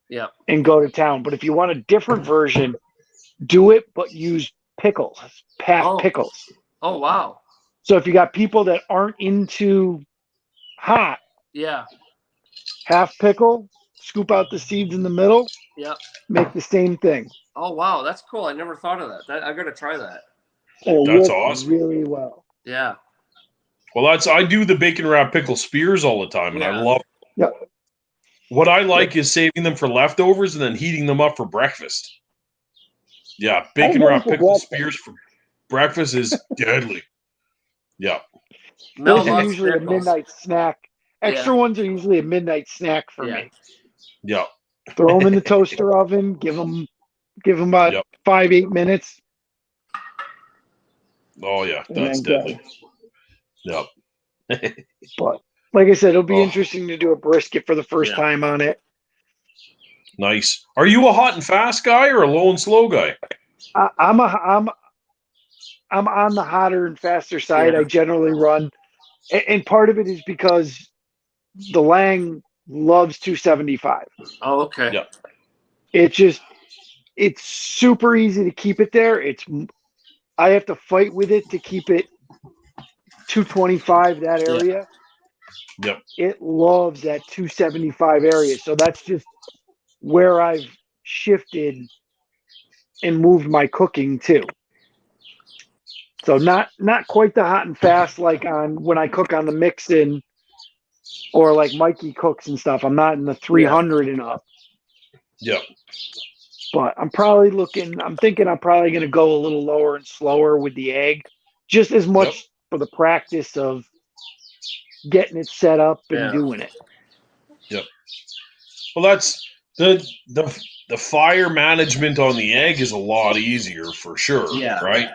Yeah. And go to town. But if you want a different version, do it, but use pickles, pickles. Oh, wow. So if you got people that aren't into hot, half pickle, scoop out the seeds in the middle, make the same thing. Oh, wow. That's cool. I never thought of that. I got to try that. That's awesome. Really well. Yeah. Well, I do the bacon wrap pickle spears all the time, and I love them. Yep. What I like is saving them for leftovers and then heating them up for breakfast. Yeah, bacon wrap pickle spears for breakfast is deadly. Yeah. Those are usually a midnight snack. Extra ones are usually a midnight snack for me. Yeah. Throw them in the toaster oven. Give them about 5-8 minutes. Oh yeah, that's deadly. Yep. But like I said, it'll be interesting to do a brisket for the first time on it. Nice. Are you a hot and fast guy or a low and slow guy? I'm on the hotter and faster side. I generally run, and part of it is because the Lang loves 275. Oh, okay. Yeah. It's super easy to keep it there. I have to fight with it to keep it 225, that area. Yep. It loves that 275 area. So that's just where I've shifted and moved my cooking to. So not quite the hot and fast like on when I cook on the mix-in or like Mikey cooks and stuff. I'm not in the 300 and up. Yep. But I'm thinking I'm probably going to go a little lower and slower with the egg, just as much for the practice of getting it set up and doing it. Yep. Well, that's the fire management on the egg is a lot easier for sure. Yeah. Right.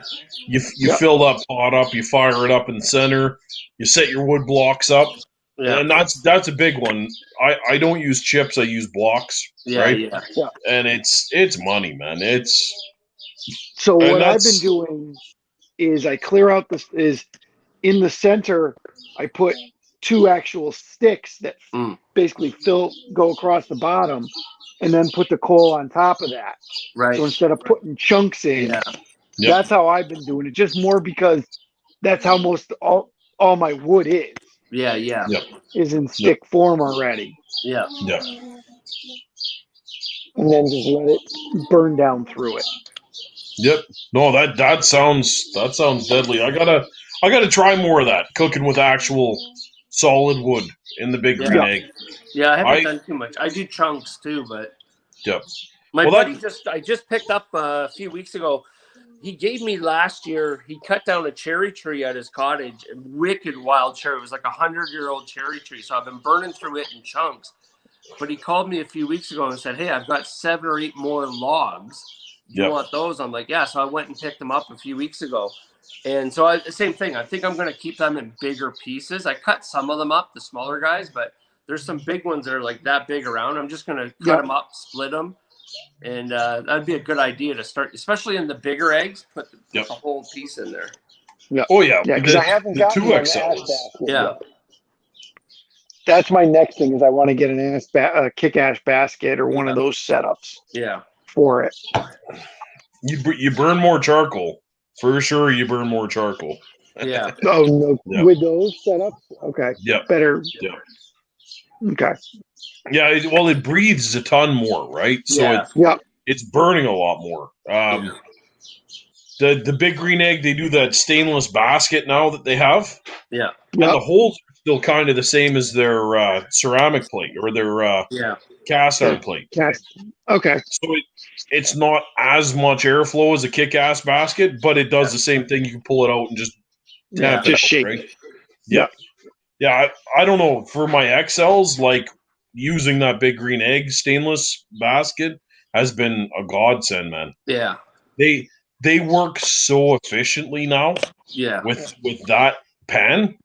You fill that pot up, you fire it up in the center, you set your wood blocks up, and that's a big one. I don't use chips, I use blocks. Right. Yeah. And it's money, man. So what I've been doing is I clear out is in the center. I put 2 actual sticks that basically go across the bottom, and then put the coal on top of that. Right. So instead of putting chunks in, that's how I've been doing it. Just more because that's how most all my wood is. Yeah. Is in stick form already. Yeah. Yeah. And then just let it burn down through it. Yep. No, that sounds deadly. I gotta try more of that. Cooking with actual solid wood in the big green egg. Yeah, I haven't done too much. I do chunks too, but my buddy I just picked up a few weeks ago. He gave me last year. He cut down a cherry tree at his cottage, a wicked wild cherry. It was like 100-year-old cherry tree. So I've been burning through it in chunks. But he called me a few weeks ago and said, "Hey, I've got 7 or 8 more logs. Do you want those?" I'm like, "Yeah." So I went and picked them up a few weeks ago. And so same thing. I think I'm going to keep them in bigger pieces. I cut some of them up, the smaller guys, but there's some big ones that are like that big around. I'm just going to cut them up, split them. And that'd be a good idea to start, especially in the bigger eggs, put the whole piece in there. Yeah. Oh, yeah. Yeah, because I haven't gotten 2XLs. Yeah. That's my next thing is I want to get a kick-ass basket or one of those setups. Yeah. For it. You burn more charcoal. For sure, you burn more charcoal. Yeah. Oh, no. Yeah. With those setups? Okay. Yeah. Better. Yeah. Okay. Yeah, it breathes a ton more, right? So it's burning a lot more. The big green egg, they do that stainless basket now that they have. Yeah. And the holes are still kind of the same as their ceramic plate or their cast iron plate. Okay. So it's not as much airflow as a kick-ass basket, but it does the same thing. You can pull it out and just tap it out, shake right? it. Yeah. Yeah, I don't know. For my XLs, like using that big green egg stainless basket has been a godsend, man. Yeah. They work so efficiently now. Yeah. With that pan,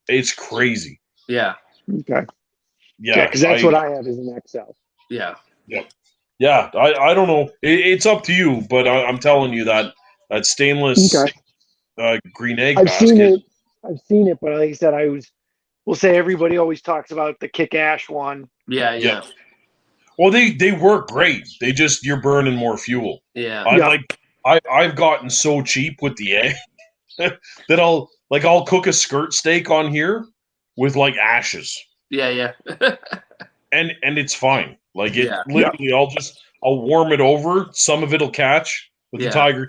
it's crazy. Yeah. Okay. Yeah, because that's what I have is an XL. Yeah. Yeah. Yeah, I don't know. It's up to you, but I'm telling you that stainless green egg basket. I've seen it, but like I said, we'll say everybody always talks about the kick ash one. Yeah. Well, they work great. You're burning more fuel. Yeah. I've gotten so cheap with the egg that I'll cook a skirt steak on here with like ashes. Yeah. and it's fine. Like literally I'll warm it over. Some of it'll catch with the tiger,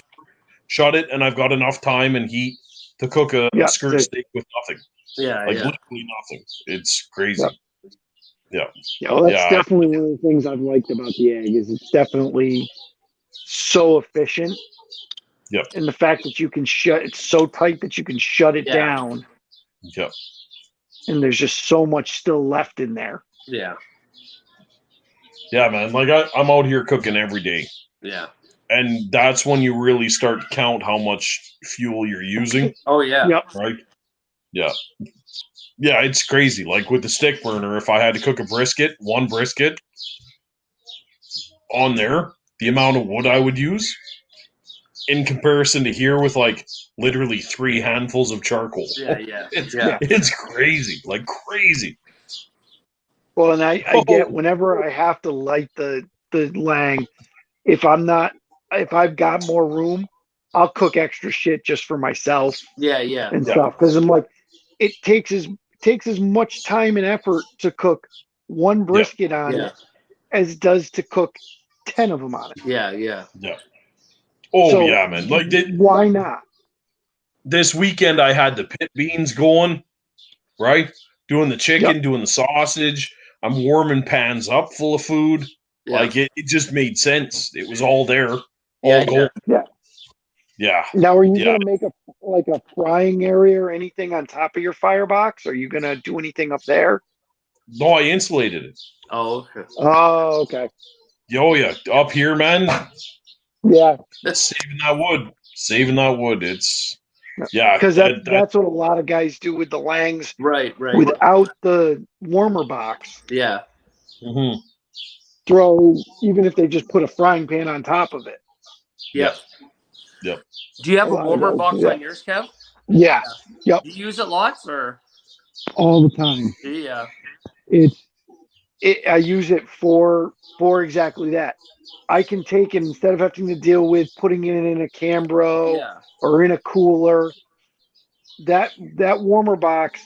shut it, and I've got enough time and heat to cook a skirt steak with nothing. Yeah. Literally nothing. It's crazy. Yeah. Well, that's definitely one of the things I've liked about the egg is it's definitely so efficient. Yep. And the fact that it's so tight that you can shut it down. Yep. And there's just so much still left in there. Yeah. Yeah, man. Like I'm out here cooking every day. Yeah. And that's when you really start to count how much fuel you're using. Oh, yeah. Yep. Right? Yeah. Yeah, it's crazy. Like with the stick burner, if I had to cook one brisket on there, the amount of wood I would use in comparison to here with like literally 3 handfuls of charcoal. Yeah. It's crazy. Like crazy. Well, and I get whenever I have to light the lang, if I've got more room, I'll cook extra shit just for myself Yeah. and stuff. Because I'm like, it takes as much time and effort to cook one brisket on it as it does to cook 10 of them on it. Yeah. Oh, So, yeah, man. Like, why not? this weekend, I had the pit beans going, right? Doing the chicken, doing the sausage. I'm warming pans up full of food. Yeah. Like, it just made sense. It was all there, Yeah, all going. Yeah. Yeah. Now, are you gonna make a frying area or anything on top of your firebox? Are you gonna do anything up there? No, I insulated it. Oh, okay. Oh, okay. Oh, yeah. Up here, man, Yeah, saving that wood. It's, yeah. because that's what a lot of guys do with the langs Right. without the warmer box. Yeah. Mm-hmm. Throw, even if they just put a frying pan on top of it. Yep. Yep. Do you have A a lot of warmer guys box do that. on yours, Kev? Yeah. Yep. Do you use it lots or? All the time. Yeah. I use it for exactly that. I can take it instead of having to deal with putting it in a Cambro or in a cooler. That warmer box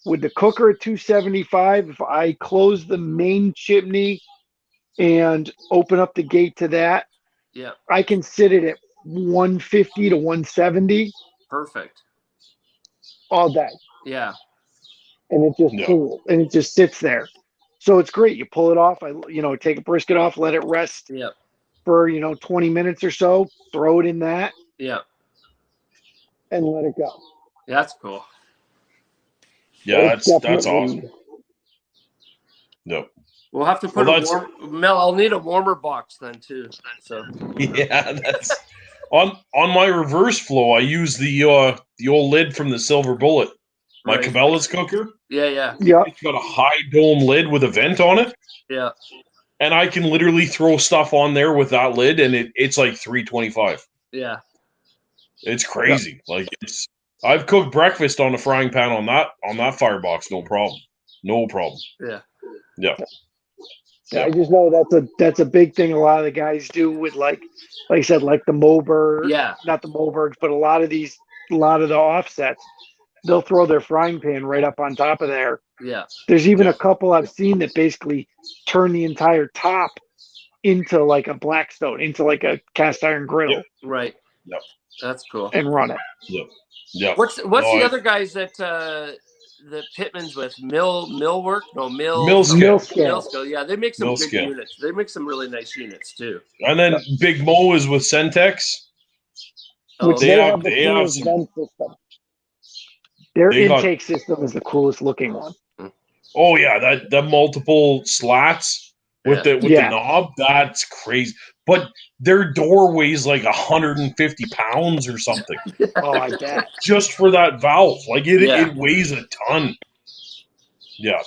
with the cooker at 275, if I close the main chimney and open up the gate to that, I can sit it at 150 to 170 Perfect. all day. Yeah. And it just cool and it just sits there. So it's great. You pull it off. Take a brisket off, let it rest for 20 minutes or so. Throw it in that. Yeah. And let it go. Yeah, that's cool. Yeah, that's awesome. Yep. We'll have to put Mel, I'll need a warmer box then too. So yeah, that's on my reverse flow. I use the old lid from the Silver Bullet, my Cabela's cooker. Yeah. It's got a high dome lid with a vent on it. Yeah. And I can literally throw stuff on there with that lid, and it's like 325. Yeah. It's crazy. Like I've cooked breakfast on a frying pan on that firebox, no problem. No problem. Yeah. I just know that's a big thing a lot of the guys do with like I said, like the Moberg, not the Mobergs, but a lot of the offsets, they'll throw their frying pan right up on top of there. Yeah. There's even a couple I've seen that basically turn the entire top into like a Blackstone, into like a cast iron grill. Right. Yep. That's cool. And run it. Yep. What's the other guys that Pittman's with? Millwork? No, Millscale. Yeah, they make some good units. They make some really nice units too. And then Big Mo is with Centex. Which they have the coolest vent system. Their intake system is the coolest looking one. Oh yeah, the multiple slats with the knob, that's crazy. But their door weighs like 150 pounds or something. Oh, I bet. Just for that valve. Like it weighs a ton. Yeah.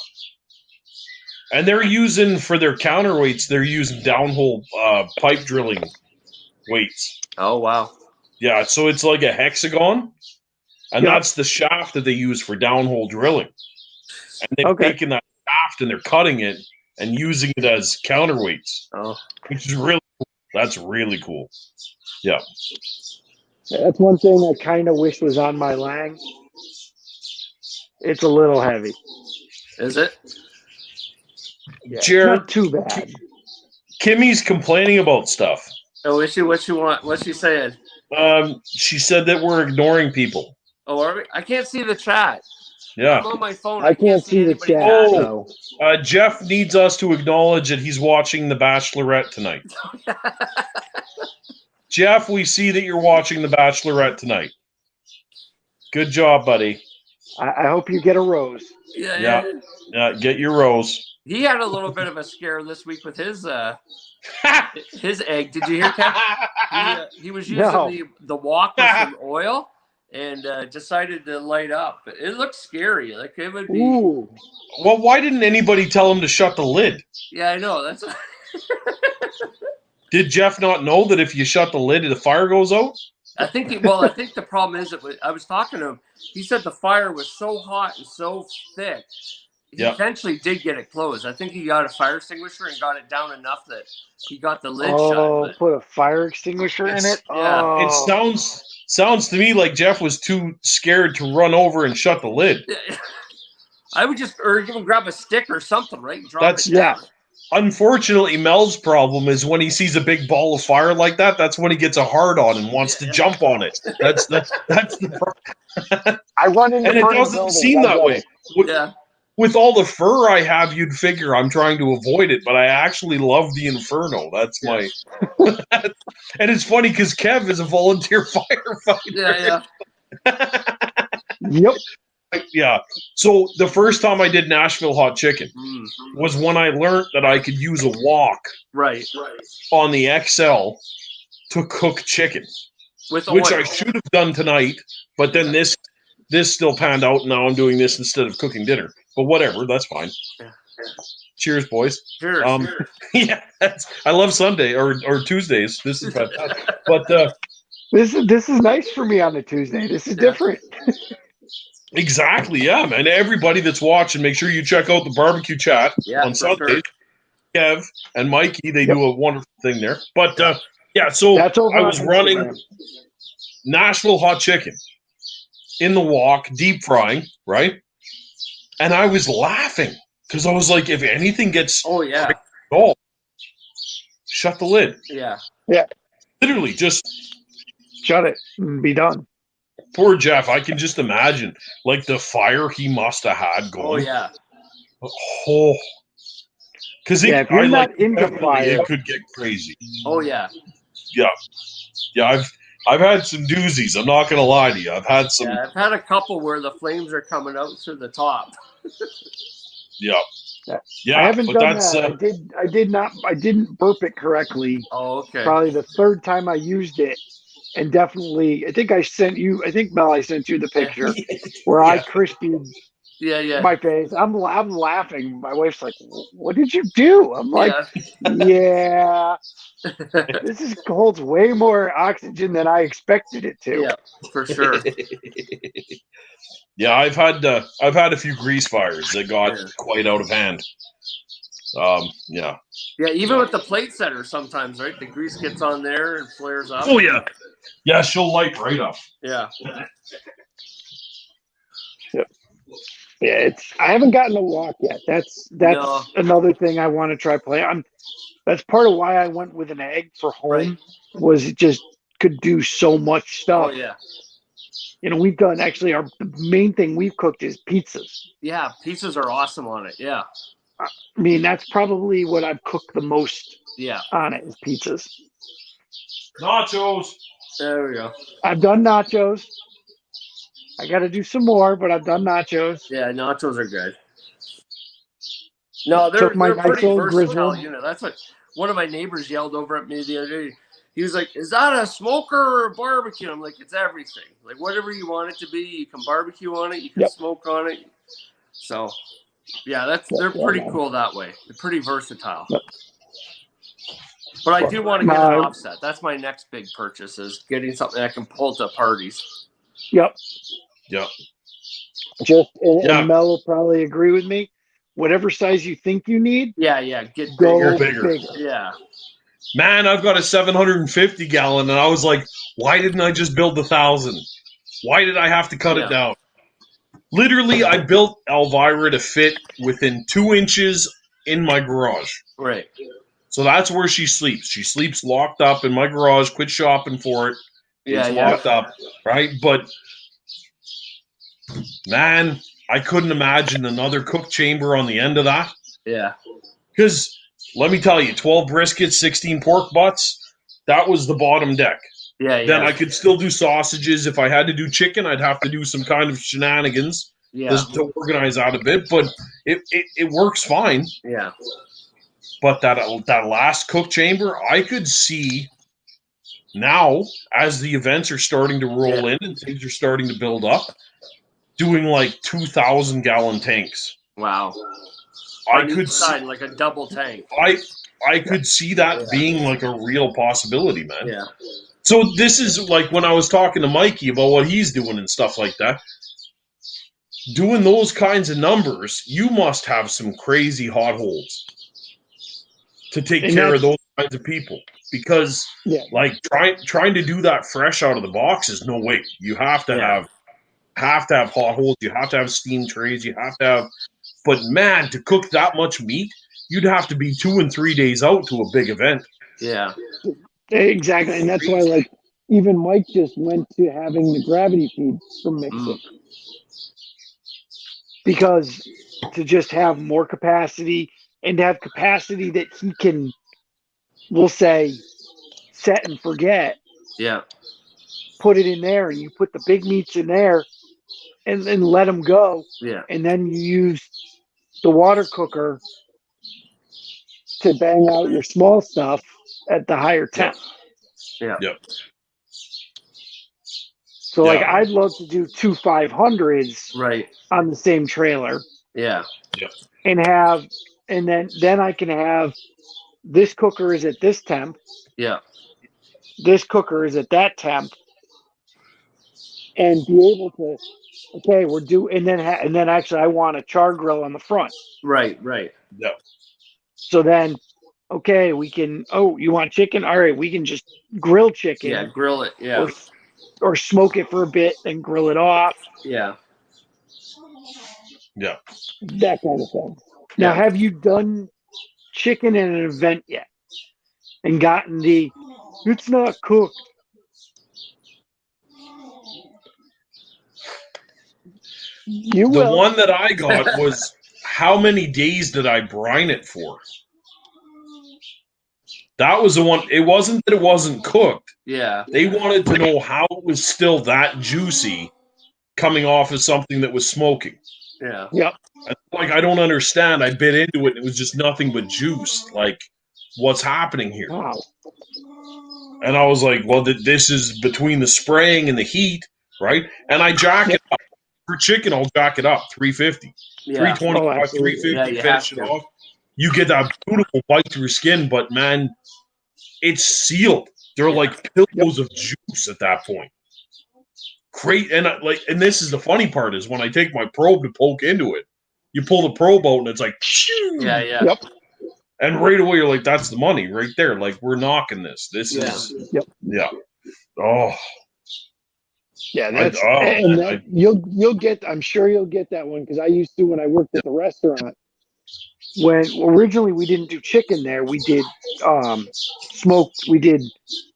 And they're using, for their counterweights, they're using downhole pipe drilling weights. Oh, wow. Yeah, so it's like a hexagon, and that's the shaft that they use for downhole drilling. And they've taken that shaft and they're cutting it and using it as counterweights. Oh. Which is really cool. That's really cool. Yeah. That's one thing I kind of wish was on my Lang. It's a little heavy. Is it? Yeah, Jared, not too bad. Kimmy's complaining about stuff. Oh, is she? What she want? What's she saying? She said that we're ignoring people. Oh, are we? I can't see the chat. Yeah. I'm on my phone. I can't see the chat. Oh, Jeff needs us to acknowledge that he's watching The Bachelorette tonight. Jeff, we see that you're watching The Bachelorette tonight. Good job, buddy. I hope you get a rose. Yeah. Get your rose. He had a little bit of a scare this week with his egg. Did you hear, Kevin? He was using the wok with some oil and decided to light up. It looked scary. Like it would be. Ooh. Well, why didn't anybody tell him to shut the lid? Yeah, I know. That's. Did Jeff not know that if you shut the lid, the fire goes out? I think the problem is that I was talking to him. He said the fire was so hot and so thick he eventually did get it closed. I think he got a fire extinguisher and got it down enough that he got the lid shut. Put a fire extinguisher in it? Yeah. Oh. It sounds to me like Jeff was too scared to run over and shut the lid. I would just, or even grab a stick or something, right? And drop it down. Yeah. Unfortunately, Mel's problem is when he sees a big ball of fire like that, that's when he gets a hard on and wants to jump on it. That's the problem. I run into And it burning doesn't buildings. seem that way. Yeah. With all the fur I have, you'd figure I'm trying to avoid it, but I actually love the Inferno. That's my... And it's funny because Kev is a volunteer firefighter. Yep. Yeah. So the first time I did Nashville hot chicken was when I learned that I could use a wok on the XL to cook chicken, which I should have done tonight. But then this still panned out, and now I'm doing this instead of cooking dinner. But whatever, that's fine. Yeah. Cheers, boys. Cheers. Yeah, I love Sunday or Tuesdays. This is fantastic. But this is nice for me on a Tuesday. This is different. Exactly, yeah, man. Everybody that's watching, make sure you check out the barbecue chat on Sundays. Sure. Kev and Mikey, they do a wonderful thing there. But so I was running Nashville hot chicken in the wok, deep frying, right? And I was laughing because I was like, if anything gets shut the lid. Yeah. Literally, just shut it and be done. Poor Jeff, I can just imagine, like, the fire he must have had going. Oh, because if you're not into fire, it could get crazy. Oh yeah. I've had some doozies. I'm not gonna lie to you. I've had some. Yeah, I've had a couple where the flames are coming out through the top. Yeah. I haven't done that. I didn't burp it correctly. Oh, okay. Probably the third time I used it. And definitely, I think Mel, I sent you the picture where I crispied my face. I'm laughing. My wife's like, "What did you do?" I'm like, this holds way more oxygen than I expected it to. Yeah, for sure. Yeah, I've had a few grease fires that got quite out of hand. Yeah, even with the plate setter sometimes, right? The grease gets on there and flares up. Oh yeah. Yeah, she'll light right up. Yeah. Yeah, I haven't gotten a wok yet. That's another thing I want to try playing. That's part of why I went with an egg for home was it just could do so much stuff. Oh yeah. You know, we've done the main thing we've cooked is pizzas. Yeah, pizzas are awesome on it. Yeah. I mean, that's probably what I've cooked the most on it is pizzas. Nachos. There we go. I've done nachos. I got to do some more, but I've done nachos. Yeah, nachos are good. No, they're pretty versatile. You know, that's what one of my neighbors yelled over at me the other day. He was like, "Is that a smoker or a barbecue?" I'm like, "It's everything. Like whatever you want it to be, you can barbecue on it, you can smoke on it." So, yeah, they're pretty cool that way. They're pretty versatile. Yep. But I do want to get an offset. That's my next big purchase is getting something I can pull to parties. Yep. And Mel will probably agree with me. Whatever size you think you need. Get bigger. Yeah. Man, I've got a 750 gallon, and I was like, why didn't I just build 1,000? Why did I have to cut it down? Literally, I built Elvira to fit within 2 inches in my garage. Right. So that's where she sleeps. She sleeps locked up in my garage. Quit shopping for it. It's locked up, right? But, man, I couldn't imagine another cook chamber on the end of that. Yeah. Because, let me tell you, 12 briskets, 16 pork butts, that was the bottom deck. Yeah. Then I could still do sausages. If I had to do chicken, I'd have to do some kind of shenanigans to organize that a bit. But it works fine. Yeah. But that last cook chamber, I could see now as the events are starting to roll in and things are starting to build up, doing like 2,000 gallon tanks. Wow. I could see like a double tank. I could see that being like a real possibility, man. Yeah. So this is like when I was talking to Mikey about what he's doing and stuff like that. doing those kinds of numbers, you must have some crazy hot holes to take care of those kinds of people. Because like trying to do that fresh out of the box is no way. You have to have hot holes, you have to have steam trays, you have to have, but man, to cook that much meat, you'd have to be 2 and 3 days out to a big event. Yeah. Exactly. And that's why, like, even Mike just went to having the gravity feed from mixing. Because to just have more capacity and to have capacity that he can, we'll say, set and forget. Yeah. Put it in there, and you put the big meats in there and then let them go. Yeah. And then you use the water cooker to bang out your small stuff at the higher temp. Yeah. So, like, I'd love to do 2 500s on the same trailer. Yeah. And then I can have this cooker is at this temp. Yeah. This cooker is at that temp. And be able to, okay, we're due, and then actually I want a char grill on the front. Right. Yeah. So then, okay, we can. Oh, you want chicken? All right, we can just grill chicken. Yeah, grill it. Yeah. Or smoke it for a bit and grill it off. Yeah. Yeah. That kind of thing. Now, have you done chicken in an event yet? And gotten it's not cooked. The one that I got was, how many days did I brine it for? That was the one. It wasn't that it wasn't cooked. Yeah. They wanted to know how it was still that juicy coming off of something that was smoking. Yeah. Yep. Like, I don't understand. I bit into it and it was just nothing but juice. Like, what's happening here? Wow. And I was like, well, this is between the spraying and the heat, right? And I jack it up. For chicken, I'll jack it up, 350. 325, 350, finish it off. You get that beautiful bite through skin, but man, it's sealed. They're like pillows of juice at that point. Great, and this is the funny part is when I take my probe to poke into it, you pull the probe out and it's like, yeah. And right away you're like, that's the money right there. Like, we're knocking this. This is Oh. Yeah, that's you'll get. I'm sure you'll get that one because I used to when I worked at the restaurant. When originally we didn't do chicken there, we did smoked. We did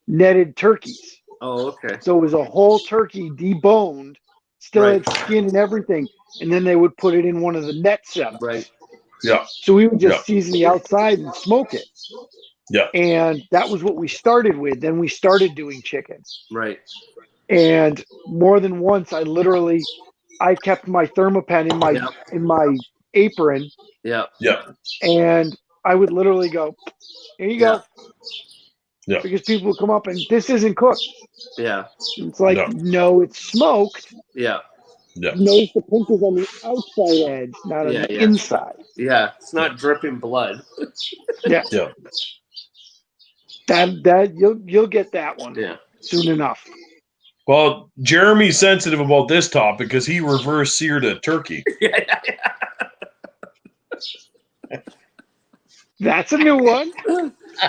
netted turkeys. Oh, okay. So it was a whole turkey deboned, still had skin and everything, and then they would put it in one of the net setups. Right. Yeah. So we would just season the outside and smoke it. Yeah. And that was what we started with. Then we started doing chicken. Right. And more than once, I kept my thermopen in my apron. Yeah. Yeah. And I would literally go, here you go. Yeah. Because people would come up and this isn't cooked. Yeah. It's like, no, it's smoked. Yeah. Yeah. Notice the pink is on the outside edge, not on the inside. Yeah. It's not dripping blood. Yeah. Yeah. That you'll get that one soon enough. Well, Jeremy's sensitive about this topic because he reverse seared a turkey. That's a new one.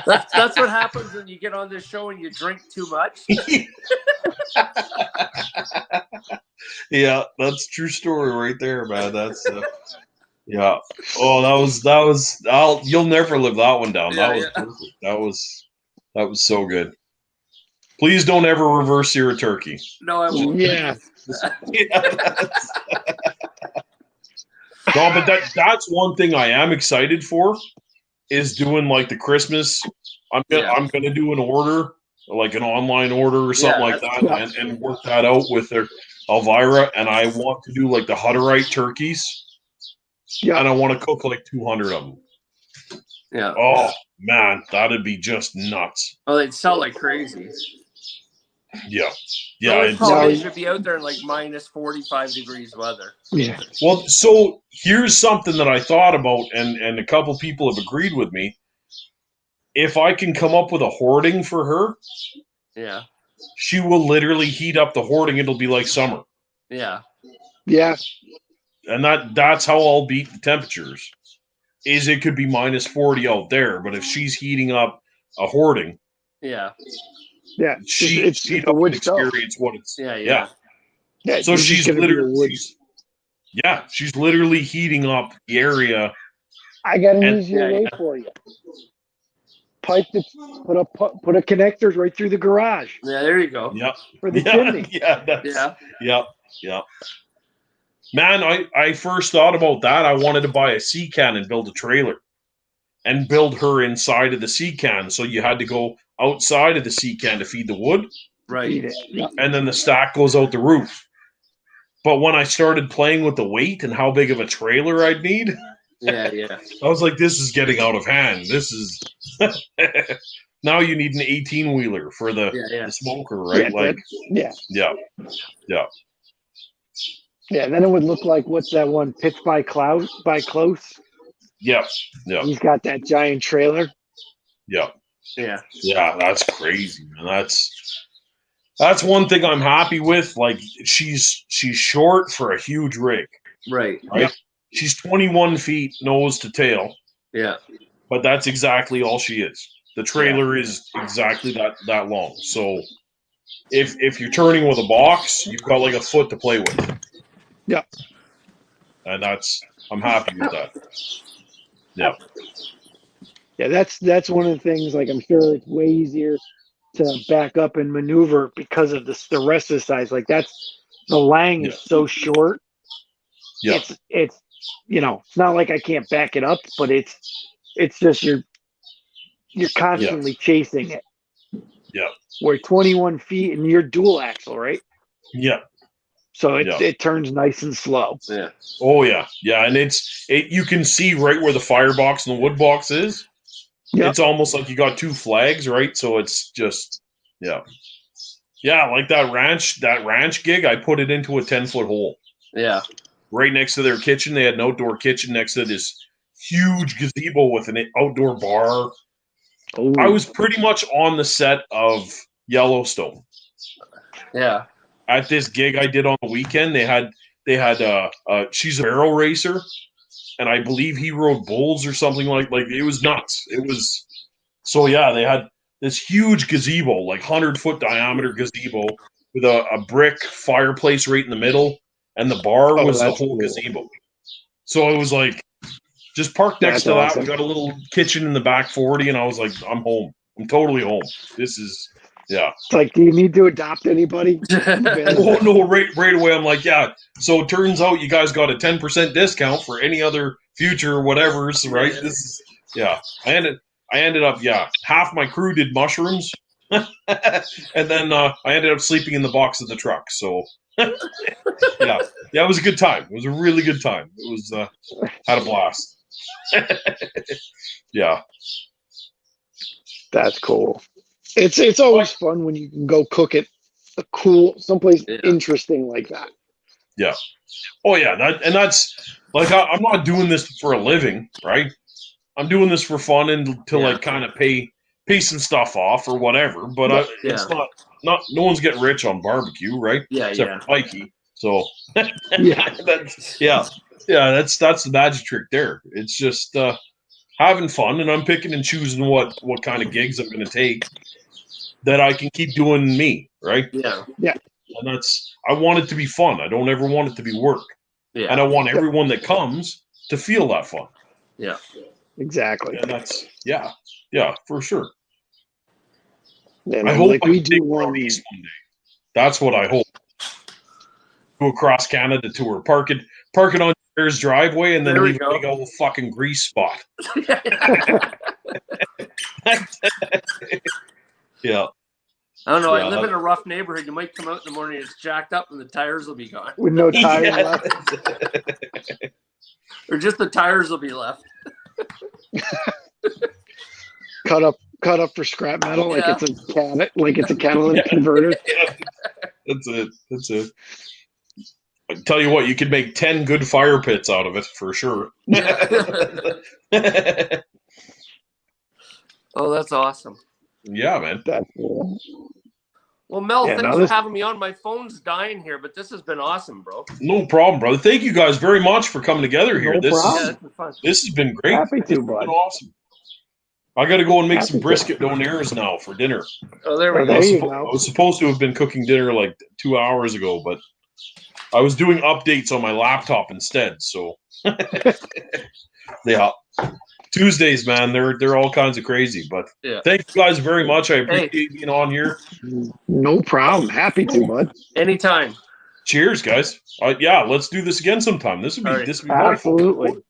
That's what happens when you get on this show and you drink too much. Yeah, that's a true story right there, man. That's yeah. Oh, that was. You'll never live that one down. That was perfect. That was so good. Please don't ever reverse sear a turkey. No, I won't. Yeah. No, but that's one thing I am excited for is doing like the Christmas. I'm gonna do an order, like an online order or something like that, and work that out with Elvira. And I want to do like the Hutterite turkeys. Yeah. And I want to cook like 200 of them. Yeah. Oh man, that'd be just nuts. Oh, they'd sell like crazy. Yeah. Yeah. They should be out there in like minus 45 degrees weather. Yeah. Well, so here's something that I thought about, and a couple people have agreed with me. If I can come up with a hoarding for her, she will literally heat up the hoarding. It'll be like summer. Yeah. Yeah. and that's how I'll beat the temperatures. Is it could be minus 40 out there, but if she's heating up a hoarding, Yeah. Yeah. she It's don't the wood stove. experience what it's. Yeah. Yeah. So it's just she's gonna be a literally, wood. she's literally heating up the area. I got an And- easier way for you. Put a connectors right through the garage Yeah, there you go. Yeah, for the chimney. Yeah. Man, I first thought about that. I wanted to buy a sea can and build a trailer, and build her inside of the sea can. So you had to go outside of the sea can to feed the wood, Right. Eat it. Yeah. and then the stack goes out the roof. But when I started playing with the weight and how big of a trailer I'd need, Yeah. I was like, this is getting out of hand. This is now you need an 18-wheeler for the smoker, right? Yeah, yeah. Yeah, then it would look like what's that one? Pitch by Close. Yeah. He's got that giant trailer. Yeah. Yeah. Yeah, that's crazy, man. That's one thing I'm happy with. Like she's short for a huge rig. Right. Yeah. She's 21 feet nose to tail. Yeah. But that's exactly all she is. The trailer is exactly that long. So if you're turning with a box, you've got like a foot to play with. Yeah. And I'm happy with that. Yeah. Yeah, that's one of the things. Like I'm sure it's way easier to back up and maneuver because of the rest of the size. Like that's the Lang is so short. Yeah. It's it's not like I can't back it up, but it's just you're constantly chasing it. Yeah. We're 21 feet and you're dual axle, right? Yeah. So it turns nice and slow. Yeah. Oh yeah. Yeah. And you can see right where the firebox and the wood box is. Yep. It's almost like you got two flags, right? So it's just Yeah, like that ranch gig, I put it into a 10-foot hole. Yeah. Right next to their kitchen. They had an outdoor kitchen next to this huge gazebo with an outdoor bar. Ooh. I was pretty much on the set of Yellowstone. Yeah. At this gig I did on the weekend, they had she's a barrel racer, and I believe he rode bulls or something like it was nuts. It was they had this huge gazebo, like 100-foot diameter gazebo with a brick fireplace right in the middle, and the bar was the whole gazebo. So it was like just parked next to that. We got a little kitchen in the back 40, and I was like, I'm home. I'm totally home. This is It's like, do you need to adopt anybody? Oh no, right away. I'm like, yeah. So it turns out you guys got a 10% discount for any other future whatever's, right? This is I ended up half my crew did mushrooms, and then I ended up sleeping in the box of the truck. So it was a good time. It was a really good time. It was had a blast. Yeah, that's cool. It's always fun when you can go cook at someplace interesting like that. Yeah. Oh yeah, that's like I'm not doing this for a living, right? I'm doing this for fun and to like kind of pay some stuff off or whatever. But it's not no one's getting rich on barbecue, right? Yeah, except for Mikey. So that's the magic trick there. It's just having fun, and I'm picking and choosing what kind of gigs I'm going to take that I can keep doing me, right? Yeah. And I want it to be fun. I don't ever want it to be work. Yeah. And I want everyone that comes to feel that fun. Yeah. Exactly. And that's for sure. Yeah, I hope like we do one day. That's what I hope. Go across Canada tour, park it on your driveway, and then leave a big old fucking grease spot. Yeah. I don't know. I live in a rough neighborhood. You might come out in the morning, it's jacked up, and the tires will be gone. With no tires left. Or just the tires will be left. Cut up for scrap metal like it's a catalytic converter. That's it. I tell you what, you could make 10 good fire pits out of it for sure. Oh, that's awesome. Yeah, man. That's cool. Well, Mel, Yeah, thanks no, for having me on. My phone's dying here, but this has been awesome, bro. No problem, brother. Thank you guys very much for coming together here. No this problem. Yeah, it's been fun. this has been great. Happy This to, has been bud. awesome. I got to go and make some Happy to. brisket donaires now for dinner. Oh, there Oh, we there go. you I go. was supposed to have been cooking dinner like 2 hours ago, but I was doing updates on my laptop instead. So, yeah, Tuesdays, man, they're all kinds of crazy. But Yeah. thank you guys very much. I appreciate being on here. No problem. Happy to, bud. Anytime. Cheers, guys. Yeah, let's do this again sometime. This would be All right. this would be wonderful. Absolutely.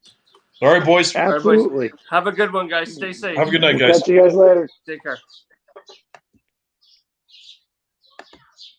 All right, boys. Absolutely. Have a good one, guys. Stay safe. Have a good night, We'll guys. catch you guys later. Take care.